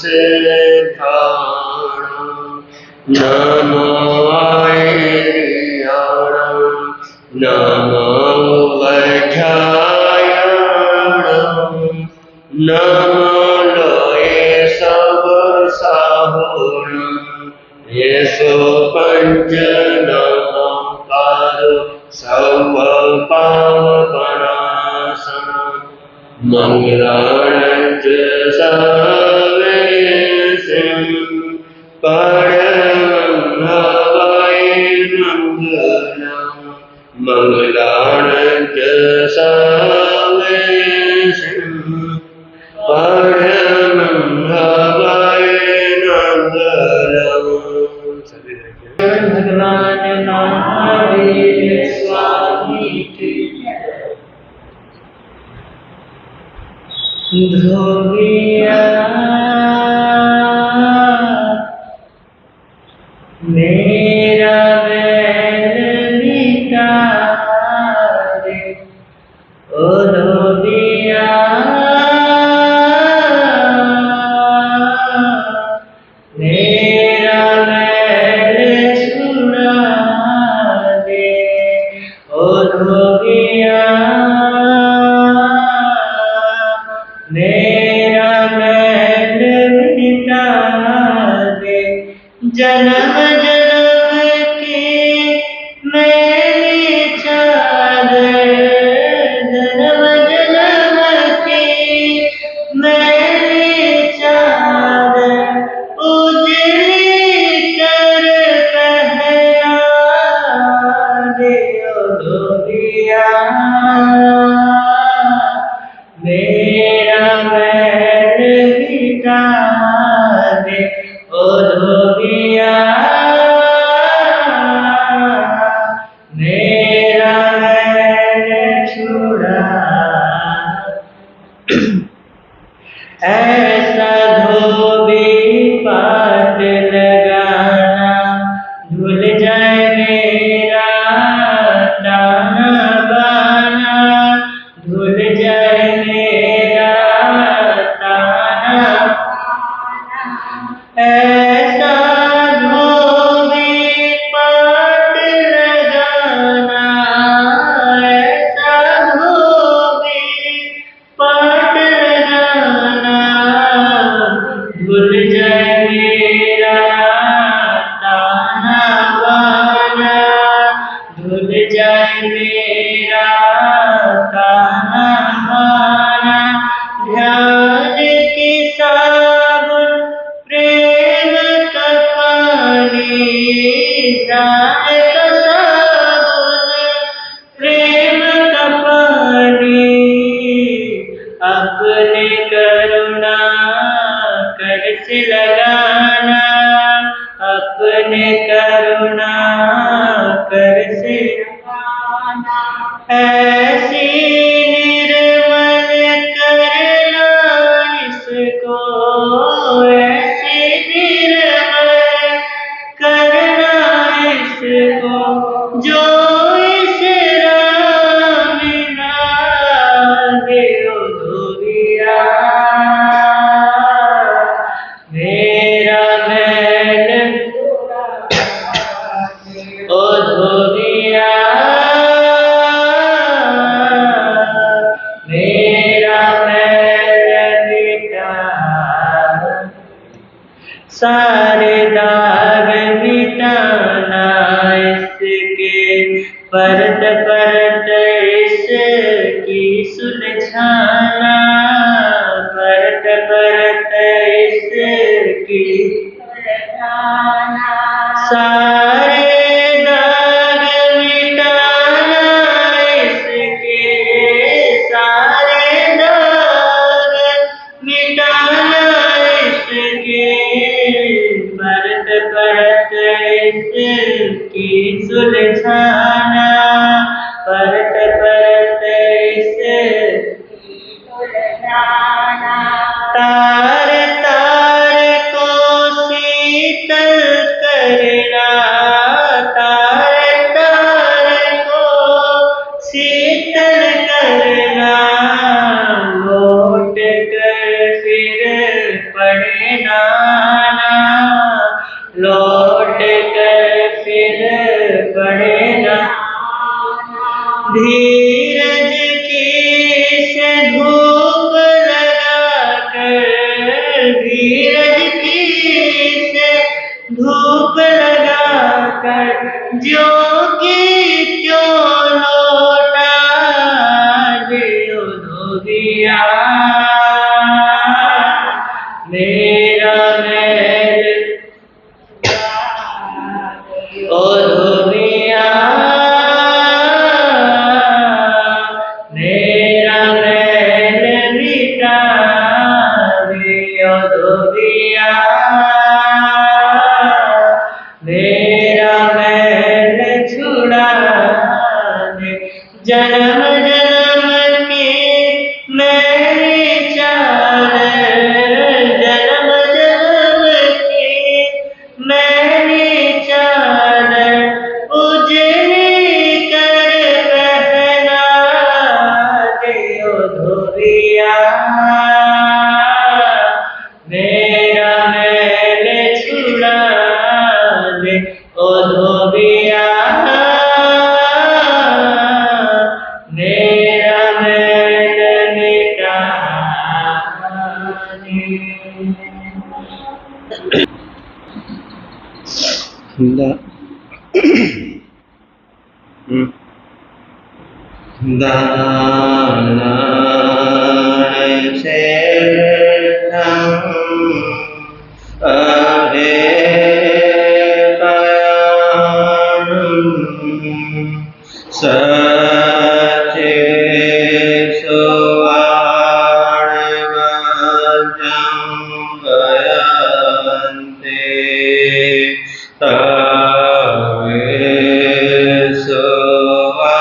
सिद्धाणं नमो ऐर्याणं नमो वैख्यायणं नमो लोये सब साहुणं येषु पंच नमोकार सर्व पावपनाशनं मंगलांच सर्वेषां परमं हवै मंगलम् मंगलांच सर्वेषां परमं हवै मंगलम्। भगवान महावीर स्वामी की धोबिया मेरा बैल मिटा दे ओ धोबिया मेरा बैल छुड़ा दे ओ धोबिया मेरा बैल मिटा दे जन्म जन्म की मेरी चादर जन्म जन्म की मेरी चादर उजली कर पहना दे ओ धोबिया मेरा बैल मिटा दे ओ धोबिया मेरा बैल छुड़ा ऐसा धोबी पाट लगाना धुल जाए मेरा ताना बाना धुल जाए मेरा ताना ऐसा धोबी पाट लगाना ऐसा धोबी पाट लगाना भूल जाए मेरा ताना बाना भूल जाए मेरा ताना बाना ध्यान की साबुन प्रेम का पानी ध्यान का साबुन प्रेम का पानी अपने करुणा कर से लगाना अपने करुणा कर से लगाना ऐसी निर्मल करना इसको ऐसी निर्मल करना इसको जो इस राम नाम दे ओ धोबिया मेरा बैल ओ धोबिया मेरा बैल मिटा सारे दाग मिटाना इसके परत परत इसकी सुलझाना परत परत इसकी सुलझाना सारे दाग मिटाना इसके सारे दाग मिटाना इसके परत परत इसकी सुलझाना परत परत इसकी सुलझाना तार तार को शीतल करना तार तार को शीतल करना लौट कर फिर पड़े ना धोबिया मेरा मैल ओ धोबिया मेरा मैल मिटा दे ओ धोबिया मेरा मैल छुड़ा दे। जन्म जन्म की मेरी चाल जन्म जन्म की मेरी चाल उजड़ी कर पहना दे ओ धोबिया मेरा मैल छुड़ा दे ओ धोबिया मेरा मैल मिटा दे। दान से सचे सुवाण गयन्ते तवे सुवा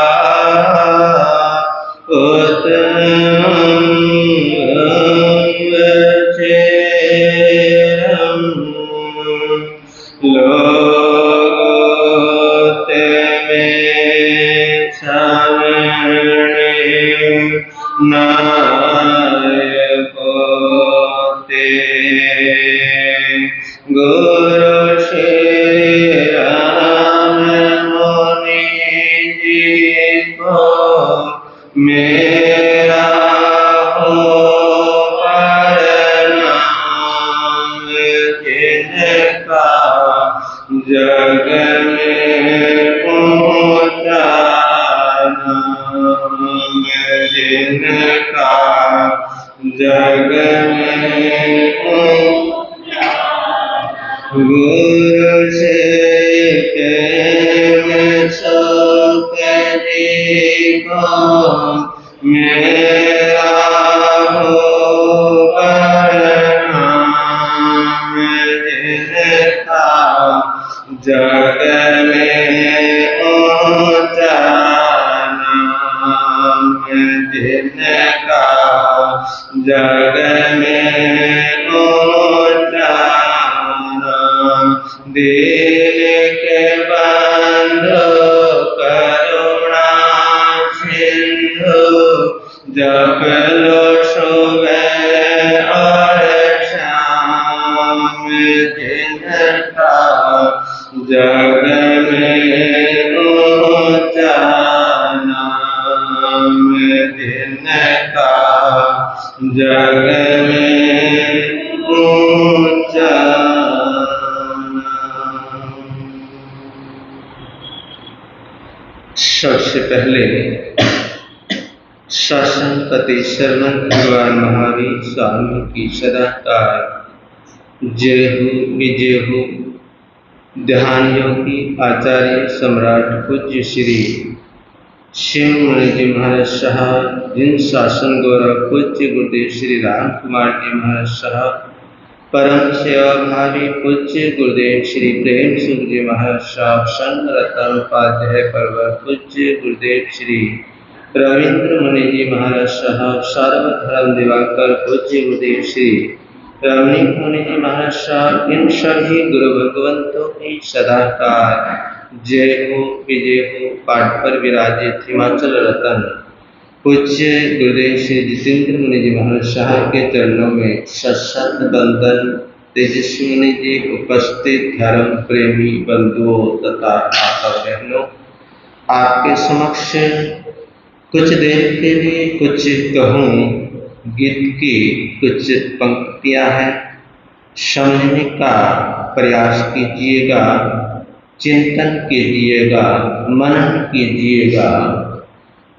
चेरम लोते में सामने नाय पोते गुरु श्री राम मुनि जी को मेरा हो प्रणाम जिनका जग में पहुँचा नाम जिनका जग में पहुँचा गुरु से प्रेम सुख जी को मेरा हो प्रणाम जिनका जग में ऊंचा नाम जिनका जग में ऊंचा नाम दिल के बंधु करुणा सिंधु जप लो सुबह और शाम जिनका जग में ऊंचा नाम जिनका जग में ऊंचा सबसे पहले शासन पति शरण भगवान महावीर स्वामी की सदाकाल जय हो विजय हो। ध्यान योगी आचार्य सम्राट पूज्य श्री शिव मुनि जी महाराज साहब जिन शासन गौरव पूज्य गुरुदेव श्री राम कुमार जी महाराज साहब परम सेवा भावी पूज्य गुरुदेव श्री प्रेम सिंह जी महाराज साहब संघ रत्न उपाध्याय परवर पूज्य गुरुदेव श्री रविंद्र मुनि जी महाराज साहब सर्वधर्म दिवाकर पूज्य गुरुदेव श्री रमणीक मुनि जी महाराज साहब इन सभी गुरु भगवंतों की सदाकाल जय हो विजय हो। पाठ पर विराजित हिमाचल रतन पूज्य गुरुदेव श्री जितेंद्र मुनि जी महाराज साहब के चरणों में सत्संग बंदन। तेजस्वी मुनि जी उपस्थित धर्म प्रेमी बंधुओं तथा माता बहनों, आपके समक्ष कुछ देर के लिए कुछ कहूँ गीत की कुछ पंक्तियां हैं, समझने का प्रयास कीजिएगा, चिंतन कीजिएगा, मनन कीजिएगा।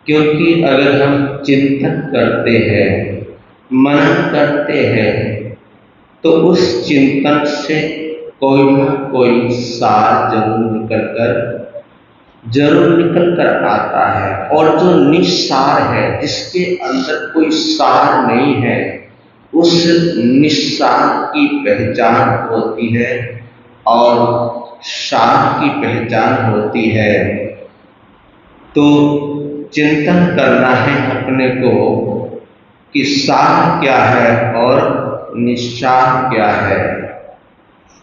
क्योंकि अगर हम चिंतन करते हैं, मनन करते हैं, तो उस चिंतन से कोई न कोई सार जरूर निकल कर आता है। और जो निस्सार है, जिसके अंदर कोई सार नहीं है, उस निस्सार की पहचान होती है और सार की पहचान होती है। तो चिंतन करना है अपने को कि सार क्या है और निस्सार क्या है।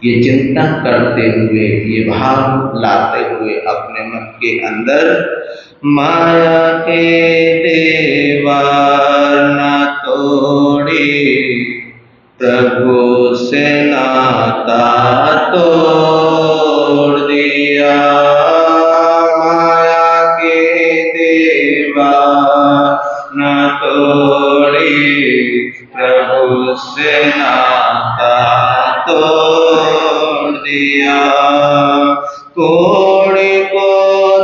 ये चिंतन करते हुए, ये भाव लाते हुए अपने मन के अंदर, माया के देवा न तोड़े, प्रभु से नाता तोड़ दिया। माया के देवा न तोड़े, प्रभु से नाता तोड़ दिया। कोड़ी को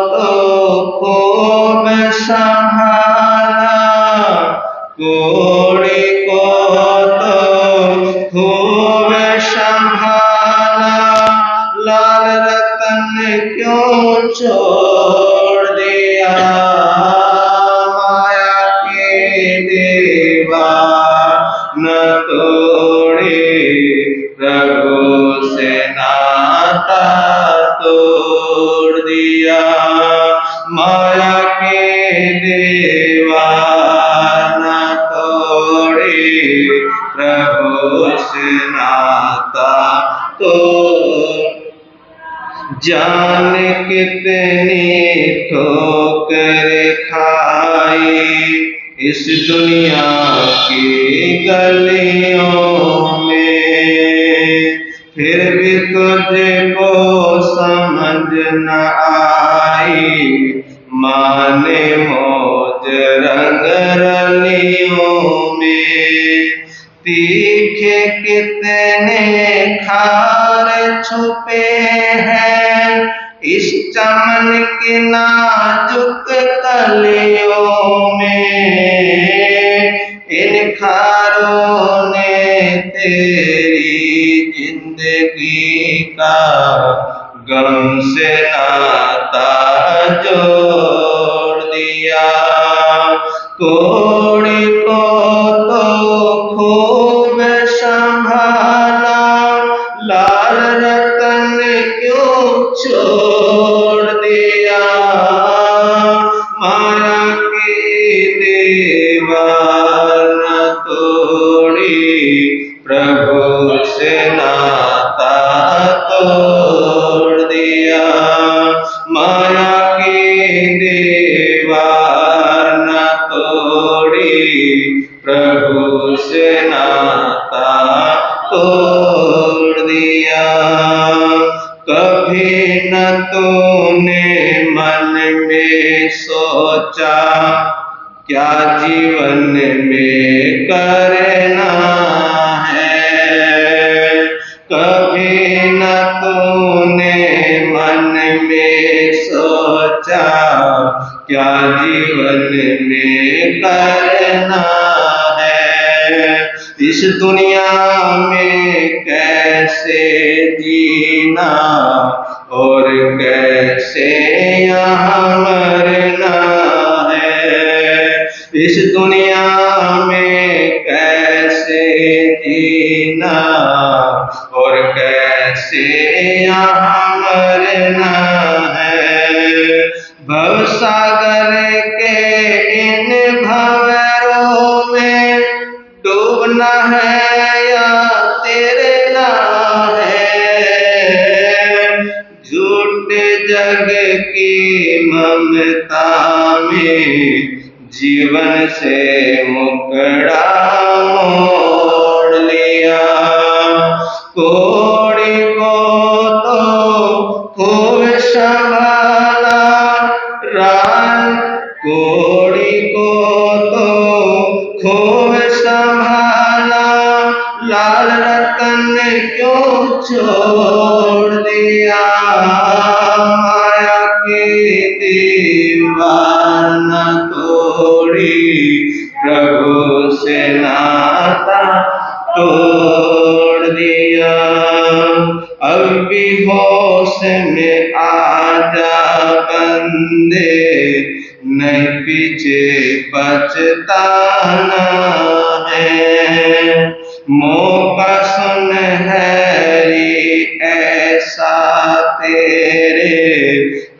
तो खूब संभाला, कोड़ी को तो खूब संभाला, लाल रतन क्यों छोड़ दिया। माया के देवा न तोड़े, प्रभु से नाता तोड़ दिया। माया के देवा न तोड़े, प्रभु से नाता तोड़। जान कितनी ठोकर खाई इस दुनिया की गलियों में, फिर भी तुझको समझ न आई, माने मौज रंग रलियों में। तीखे कितने खार छुपे हैं इस चमन की नाजुक कलियों में, इन खारों ने तेरी जिंदगी का गम से नाता जोड़ दिया। कोड़ी को तो खूब संभाला, लाल रतन क्यों छोड़ दिया। माया की देवा न तोड़ी, प्रभु से नाता तोड़ दिया। माया की देवा न तोड़ी, प्रभु से नाता तोड़ दिया। कभी न तूने मन में सोचा क्या जीवन में करना है। कभी न तूने मन में सोचा क्या जीवन में करना है। इस दुनिया में कैसे जीना और कैसे यहाँ मरना है। इस दुनिया में कैसे जीना और कैसे यहाँ मरना है। भवसागर के इन भंवरों में डूबना है या तैरना है। झूठे जग की ममता में जीवन से मुकड़ा मोड़ लिया। कोड़ी को तो खूब संभाला, रान कोड़ी को तो खूब संभाला, लाल रतन क्यों छोड़ दिया। माया के दीवाना तो नाता तोड़ दिया। अब भी होश में आजा बंदे, नहीं पीछे पछताना है। मौका सुनहरी ऐसा तेरे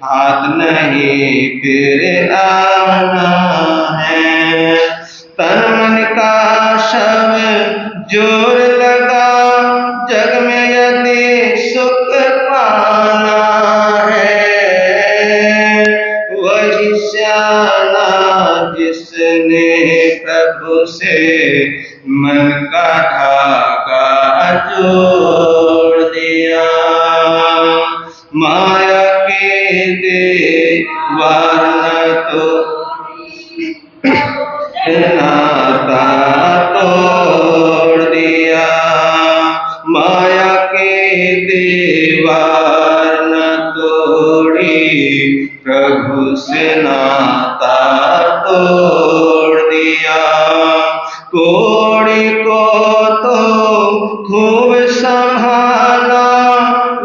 हाथ नहीं फिर आना है। तन मन का शव जोर लगा, जग में यदि सुख पाना है। वही सियाना जिसने प्रभु से मन का धागा जोड़ दिया। माया के दीवार न तो नाता तोड़ दिया। माया के दीवार न तोड़ी, प्रभु से नाता तोड़ दिया। कोड़ी को तो खूब संभाला,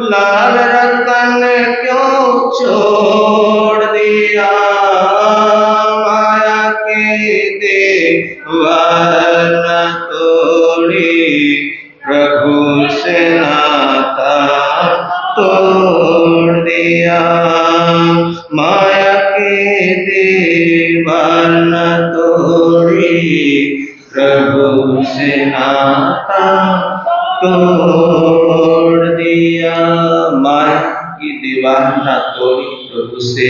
लाल रतन क्यों छोड़ दिया। माया के दीवार न तोड़ी, प्रभु से नाता तोड़ दिया। माया के दीवार न तोड़ी, प्रभु से नाता तोड़ दिया। माया की दीवार न तोड़ी, प्रभु से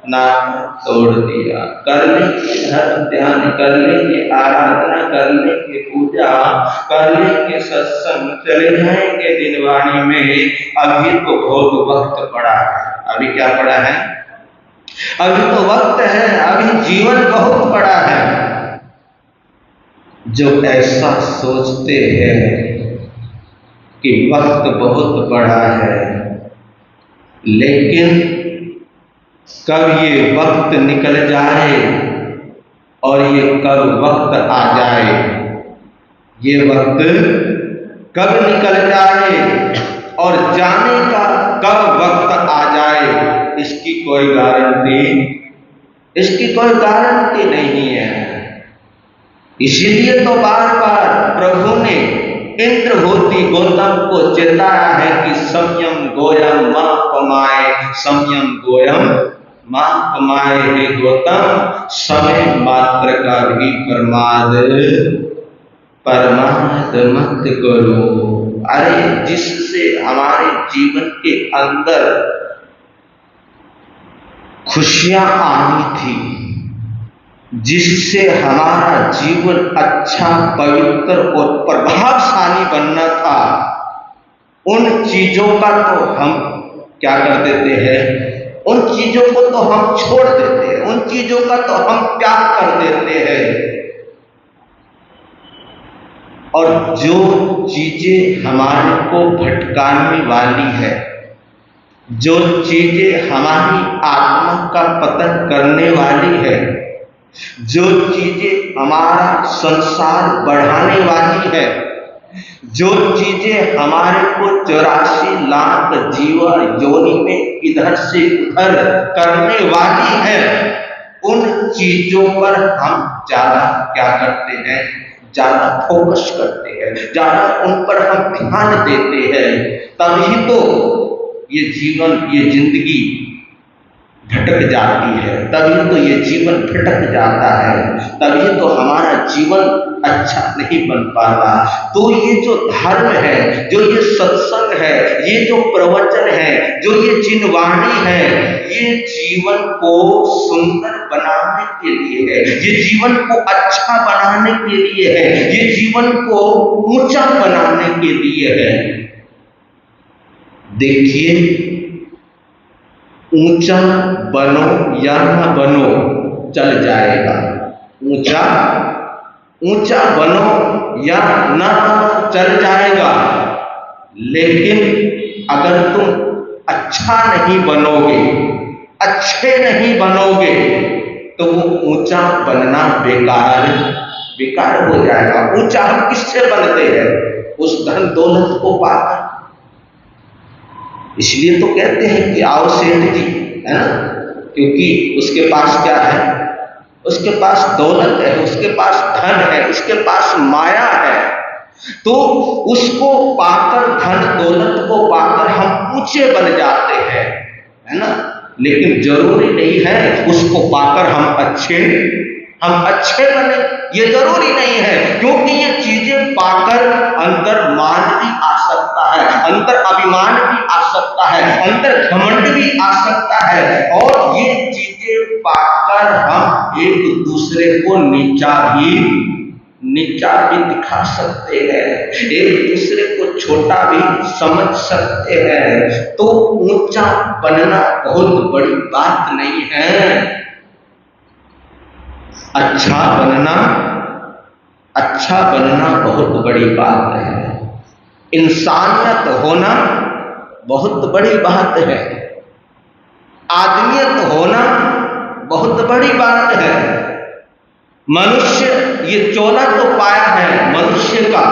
नाता तोड़ दिया। कर लेंगे धर्म ध्यान, कर लेंगे आराधना, कर लेंगे पूजा, कर लेंगे सत्संग, चले जाएंगे दिनवाणी में। अभी तो बहुत वक्त पड़ा है। अभी क्या पड़ा है? अभी तो वक्त है, अभी जीवन बहुत बड़ा है। जो ऐसा सोचते हैं कि वक्त बहुत बड़ा है, लेकिन कब ये वक्त निकल जाए और ये कब वक्त आ जाए, ये वक्त कब निकल जाए और जाने का कब वक्त आ जाए, इसकी कोई गारंटी नहीं है। इसीलिए तो बार बार प्रभु ने इंद्रहोती गौतम को चेताया है कि संयम गोयम मां कमाए, संयम गोयम मां कमाए। हे गौतम, समय मात्र का भी प्रमाद मत करो। अरे जिससे हमारे जीवन के अंदर खुशियां आनी थी, जिससे हमारा जीवन अच्छा, पवित्र और प्रभावशाली बनना था, उन चीजों का तो हम क्या कर देते हैं? उन चीजों को तो हम छोड़ देते हैं, उन चीजों का तो हम त्याग कर देते हैं। और जो चीजें हमारे को भटकाने वाली है, जो चीजें हमारी आत्मा का पतन करने वाली है, जो चीजें हमारा संसार बढ़ाने वाली है, जो चीजें हमारे को 84 लाख जीवा योनि में इधर से उधर करने वाली है, उन चीजों पर हम ज्यादा क्या करते हैं? ज्यादा फोकस करते हैं, ज्यादा उन पर हम ध्यान देते हैं। तभी तो ये जीवन, ये जिंदगी भटक जाती है, तभी तो ये जीवन भटक जाता है, तभी तो हमारा जीवन अच्छा नहीं बन पाता। तो ये जो धर्म है, जो ये सत्संग है, ये जो प्रवचन है, जो ये जिनवाणी है, ये जीवन को सुंदर बनाने के लिए है, ये जीवन को अच्छा बनाने के लिए है, ये जीवन को ऊंचा बनाने के लिए है। देखिए, ऊंचा बनो या न बनो चल जाएगा, ऊंचा बनो या न चल जाएगा, लेकिन अगर तुम अच्छा नहीं बनोगे, अच्छे नहीं बनोगे, तो वो ऊंचा बनना बेकार बेकार हो जाएगा। ऊंचा हम किससे बनते हैं? उस धन दौलत को पाकर। इसलिए तो कहते हैं कि आओ सेठ जी, है ना, क्योंकि उसके पास क्या है? उसके पास दौलत है, उसके पास धन है, उसके पास माया है। तो उसको पाकर, धन दौलत को पाकर हम ऊंचे बन जाते हैं, है ना। लेकिन जरूरी नहीं है उसको पाकर हम अच्छे बने, ये जरूरी नहीं है। क्योंकि ये चीजें पाकर अंदर मान भी आ सकता है, अंदर अभिमान भी आ सकता है, अंदर घमंड भी आ सकता है। और ये चीजें पाकर हम एक दूसरे को नीचा भी दिखा सकते हैं, एक दूसरे को छोटा भी समझ सकते हैं। तो ऊंचा बनना बहुत बड़ी बात नहीं है। अच्छा बनना बहुत बड़ी बात है। इंसानियत होना बहुत बड़ी बात है। आदमियत होना बहुत बड़ी बात है। मनुष्य ये चोला तो पाया है मनुष्य का,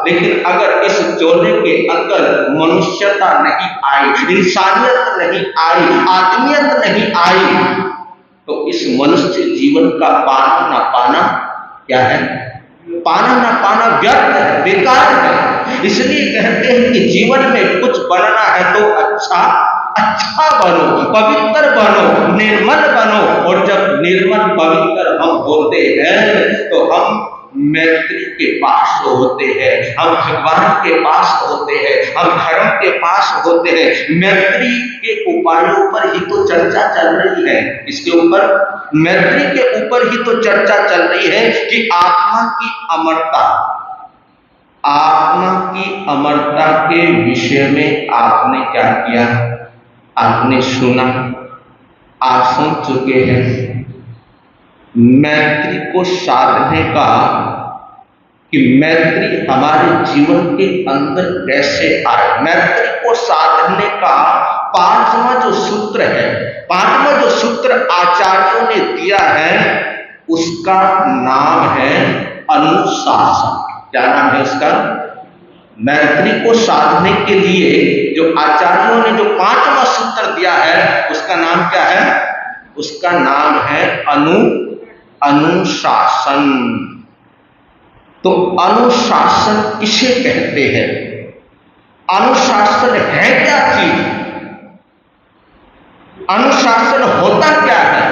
लेकिन अगर इस चोले के अंदर मनुष्यता नहीं आई, इंसानियत नहीं आई, आदमियत नहीं आई, तो इस मनुष्य जीवन का पाना ना पाना क्या है? पाना ना पाना व्यर्थ है, बेकार है। इसलिए कहते हैं कि जीवन में कुछ बनना है तो अच्छा बनो, पवित्र बनो, निर्मल बनो। और जब निर्मल पवित्र हम होते हैं तो हम मैत्री के पास होते हैं, हम भगवान के पास होते हैं, हम धर्म के पास होते हैं। मैत्री के उपायों पर ही तो चर्चा चल रही है। इसके ऊपर, मैत्री के ऊपर ही तो चर्चा चल रही है कि आत्मा की अमरता के विषय में आपने क्या किया? आपने सुना, आप सुन चुके हैं। मैत्री को साधने का, कि मैत्री हमारे जीवन के अंदर कैसे आए, मैत्री को साधने का पांचवा जो सूत्र है, पांचवा जो सूत्र आचार्यों ने दिया है, उसका नाम है अनुशासन। क्या नाम है उसका? मैत्री को साधने के लिए जो आचार्यों ने जो पांचवा सूत्र दिया है, उसका नाम क्या है? उसका नाम है अनुशासन। तो अनुशासन किसे कहते हैं? अनुशासन है क्या चीज? अनुशासन होता क्या है?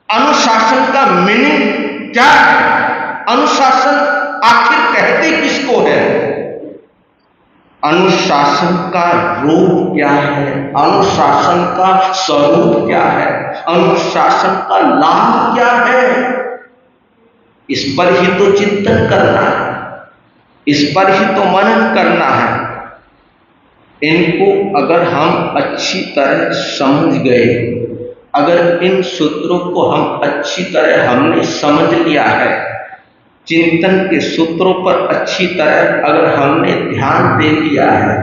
अनुशासन का मीनिंग क्या है? अनुशासन आखिर कहते किसको है? अनुशासन का रूप क्या है? अनुशासन का स्वरूप क्या है? अनुशासन का लाभ क्या है? इस पर ही तो चिंतन करना है, इस पर ही तो मनन करना है। इनको अगर हम अच्छी तरह समझ गए, अगर इन सूत्रों को हम अच्छी तरह हमने समझ लिया है, चिंतन के सूत्रों पर अच्छी तरह अगर हमने ध्यान दे दिया है,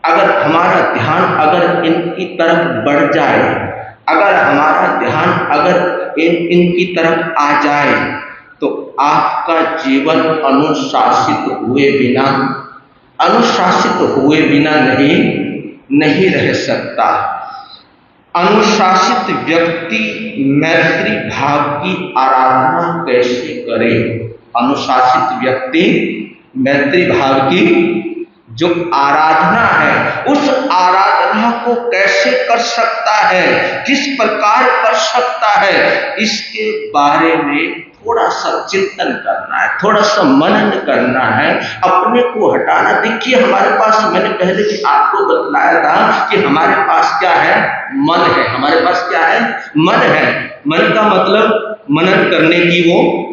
अगर हमारा ध्यान अगर इनकी तरफ बढ़ जाए, अगर हमारा ध्यान अगर इनकी तरफ आ जाए, तो आपका जीवन अनुशासित हुए बिना नहीं रह सकता। अनुशासित व्यक्ति मैत्री भाव की आराधना कैसे करे? अनुशासित व्यक्ति मैत्री भाव की जो आराधना है, उस आराधना को कैसे कर सकता है, किस प्रकार कर सकता है, इसके बारे में थोड़ा सा चिंतन करना है, थोड़ा सा मनन करना है, अपने को हटाना। देखिए हमारे पास, मैंने पहले भी आपको बतलाया था कि हमारे पास क्या है? मन है। हमारे पास क्या है? मन है। मन का मतलब मनन करने की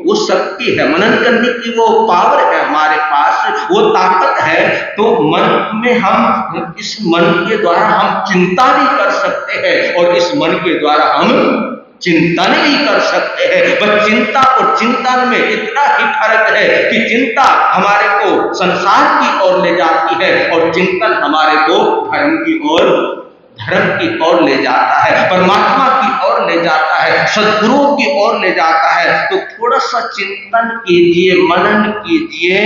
वो शक्ति है, मनन करने की वो पावर है हमारे पास, वो ताकत है। तो मन में हम, इस मन के द्वारा हम चिंता भी कर सकते हैं और इस मन के द्वारा हम चिंतन भी कर सकते हैं। बस चिंता और चिंतन में इतना ही फर्क है कि चिंता हमारे को संसार की ओर ले जाती है और चिंतन हमारे को धर्म धर्म की ओर ले जाता है, परमात्मा की ओर ले जाता है, सद्गुरुओं की ओर ले जाता है। तो थोड़ा सा चिंतन कीजिए, मनन कीजिए।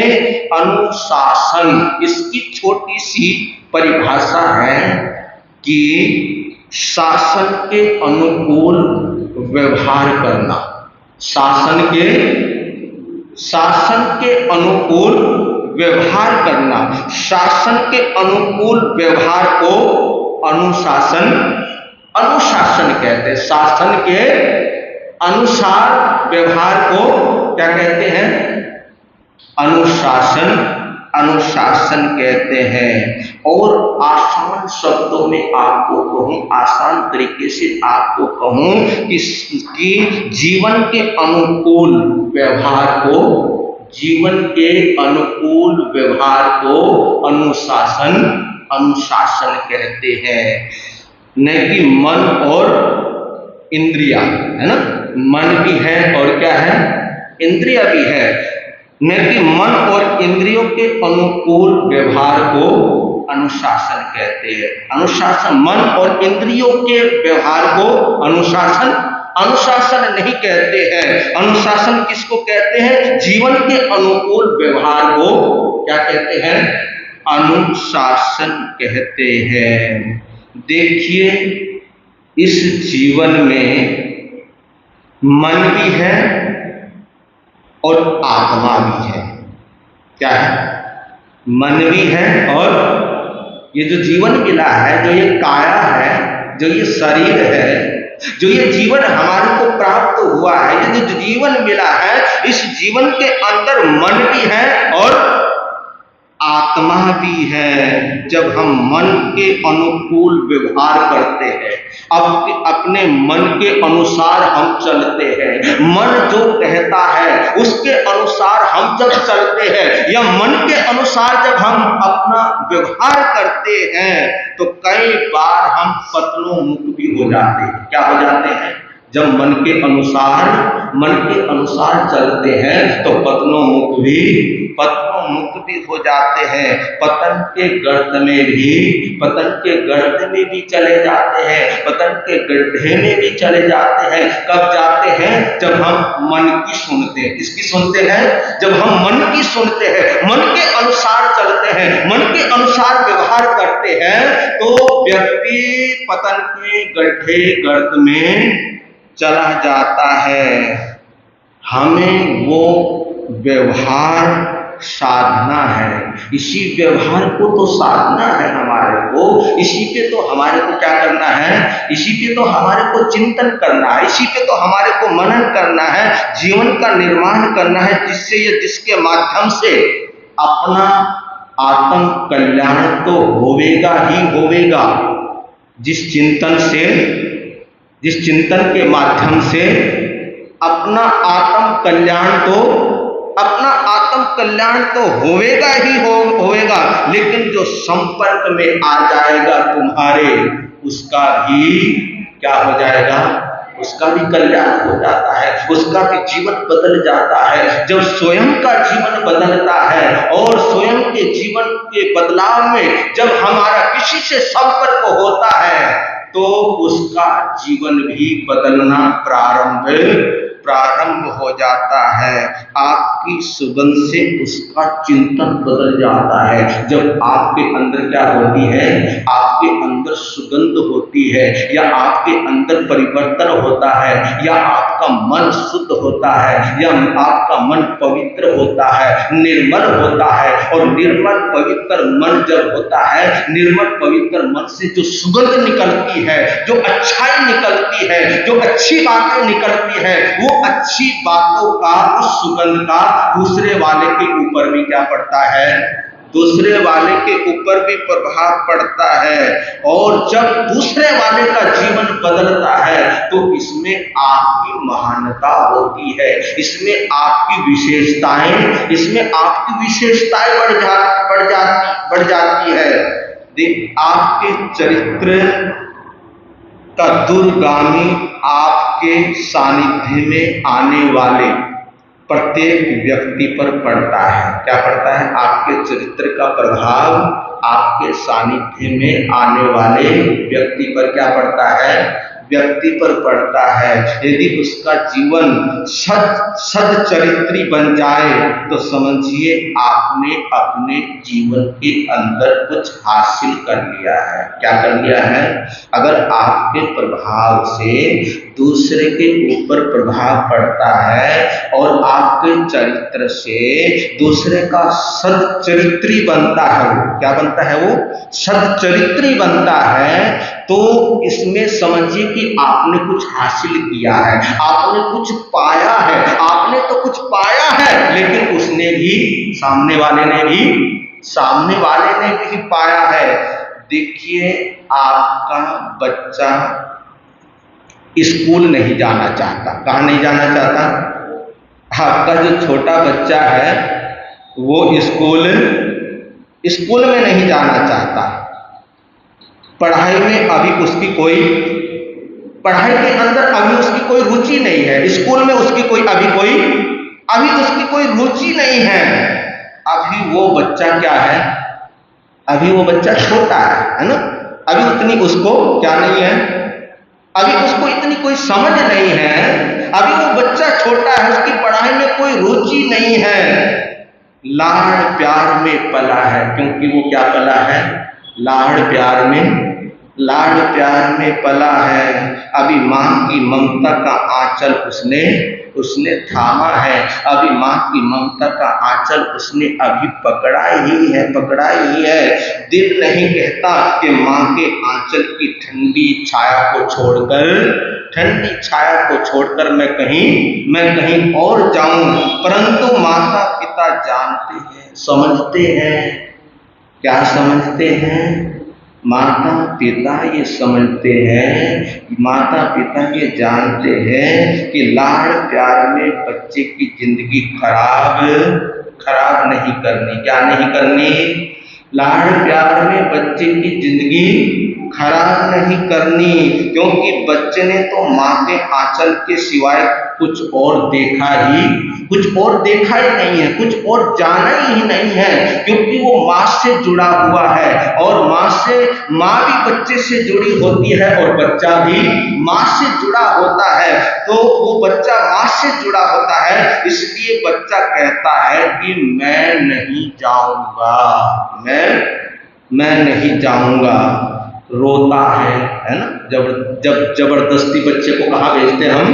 अनुशासन, इसकी छोटी सी परिभाषा है कि शासन के अनुकूल व्यवहार करना। शासन के अनुकूल व्यवहार करना। शासन के अनुकूल व्यवहार को अनुशासन कहते हैं। शासन के अनुसार व्यवहार को क्या कहते हैं? अनुशासन कहते हैं। और आसान शब्दों में आपको कहूं, आसान तरीके से आपको कहूं कि जीवन के अनुकूल व्यवहार को अनुशासन कहते हैं। नहीं कि मन और इंद्रिया, है ना, मन भी है और क्या है, इंद्रिया भी है। न कि मन और इंद्रियों के अनुकूल व्यवहार को अनुशासन कहते हैं। अनुशासन, मन और इंद्रियों के व्यवहार को अनुशासन नहीं कहते हैं। अनुशासन किसको कहते हैं? जीवन के अनुकूल व्यवहार को क्या कहते हैं? अनुशासन कहते हैं। देखिए, इस जीवन में मन भी है और आत्मा भी है। क्या है? मन भी है और ये जो जीवन मिला है, जो ये काया है, जो ये शरीर है, जो ये जीवन हमारे को प्राप्त हुआ है, ये जो जीवन मिला है, इस जीवन के अंदर मन भी है और आत्मा भी है। जब हम मन के अनुकूल व्यवहार करते हैं, अपने मन के अनुसार हम चलते हैं, मन जो कहता है उसके अनुसार हम जब चलते हैं, या मन के अनुसार जब हम अपना व्यवहार करते हैं, तो कई बार हम पतनों भी हो जाते हैं। क्या हो जाते हैं? जब मन के अनुसार चलते हैं तो पतनों मुक्त भी हो जाते हैं। पतन के गर्त में भी चले जाते हैं, पतन के गड्ढे में भी चले जाते हैं। कब जाते हैं? जब हम मन की सुनते हैं। किसकी सुनते हैं? जब हम मन की सुनते हैं, मन के अनुसार चलते हैं, मन के अनुसार व्यवहार करते हैं, तो व्यक्ति पतन के गड्ढे गर्त में चला जाता है। हमें वो व्यवहार साधना है। इसी व्यवहार को तो साधना है हमारे को। इसी पे तो हमारे को क्या करना है? इसी पे तो हमारे को चिंतन करना है, इसी पे तो हमारे को मनन करना है, जीवन का निर्माण करना है, जिसके माध्यम से अपना आत्म कल्याण तो होवेगा ही होवेगा। जिस चिंतन के माध्यम से अपना आत्म कल्याण तो होवेगा ही होवेगा, लेकिन जो संपर्क में आ जाएगा तुम्हारे, उसका भी क्या हो जाएगा? उसका भी कल्याण हो जाता है, उसका भी जीवन बदल जाता है। जब स्वयं का जीवन बदलता है और स्वयं के जीवन के बदलाव में जब हमारा किसी से संपर्क होता है, तो उसका जीवन भी बदलना प्रारंभ हो जाता है। आपकी सुगंध से उसका चिंतन बदल जाता है। जब आपके अंदर क्या होती है? आपके अंदर सुगंध होती है, या आपके अंदर परिवर्तन होता है, या आपका मन शुद्ध होता है, या आपका मन पवित्र होता है, निर्मल होता है। और निर्मल पवित्र मन जब होता है, निर्मल पवित्र मन से जो सुगंध निकलती है, जो अच्छाई निकलती है, जो अच्छी बातें निकलती है, वो अच्छी बातों का, उस सुगंध का दूसरे वाले के ऊपर भी क्या पड़ता है? दूसरे वाले के ऊपर भी प्रभाव पड़ता है। और जब दूसरे वाले का जीवन बदलता है, तो इसमें आपकी महानता होती है, इसमें आपकी विशेषताएं बढ़ जाती है। आपके चरित्र का दूरगामी आपके सानिध्य में आने वाले प्रत्येक व्यक्ति पर पड़ता है। क्या पड़ता है? आपके चरित्र का प्रभाव आपके सानिध्य में आने वाले व्यक्ति पर क्या पड़ता है? व्यक्ति पर पड़ता है। यदि उसका जीवन सच्चरित्री बन जाए तो समझिए आपने अपने जीवन के अंदर कुछ हासिल कर लिया है। क्या कर लिया है? अगर आपके प्रभाव से दूसरे के ऊपर प्रभाव पड़ता है और आपके चरित्र से दूसरे का सच्चरित्री बनता है, क्या बनता है? वो सच्चरित्री बनता है, तो इसमें समझिए कि आपने कुछ हासिल किया है, आपने कुछ पाया है। आपने तो कुछ पाया है, लेकिन उसने भी, सामने वाले ने भी पाया है। देखिए, आपका बच्चा स्कूल नहीं जाना चाहता। कहाँ नहीं जाना चाहता? आपका जो छोटा बच्चा है वो स्कूल में नहीं जाना चाहता। पढ़ाई के अंदर अभी उसकी कोई रुचि नहीं है। स्कूल में उसकी अभी उसकी कोई रुचि नहीं है। अभी वो बच्चा क्या है? अभी वो बच्चा छोटा है ना? अभी उतनी उसको क्या नहीं है? अभी उसको इतनी कोई समझ नहीं है। अभी वो बच्चा छोटा है, उसकी पढ़ाई में कोई रुचि नहीं है। लाड़ प्यार में पला है, क्योंकि वो क्या पला है? लाड़ प्यार में पला है। अभी माँ की ममता का आंचल उसने थामा है। अभी माँ की ममता का आंचल उसने अभी पकड़ा ही है। दिल नहीं कहता कि माँ के आंचल की ठंडी छाया को छोड़कर मैं कहीं और जाऊं। परंतु माता पिता जानते हैं, समझते हैं। क्या समझते हैं? माता पिता ये समझते हैं, माता पिता ये जानते हैं कि लाड़ प्यार में बच्चे की जिंदगी खराब नहीं करनी। क्या नहीं करनी? लाड़ प्यार में बच्चे की जिंदगी खराब नहीं करनी, क्योंकि बच्चे ने तो माँ के आंचल के सिवाय कुछ और देखा ही नहीं है, कुछ और जाना ही नहीं है। क्योंकि वो माँ से जुड़ा हुआ है, और माँ भी बच्चे से जुड़ी होती है, और बच्चा भी माँ से जुड़ा होता है। तो वो बच्चा माँ से जुड़ा होता है, इसलिए बच्चा कहता है कि मैं नहीं जाऊंगा। रोता है ना? जब जबरदस्ती बच्चे को कहाँ भेजते हैं हम,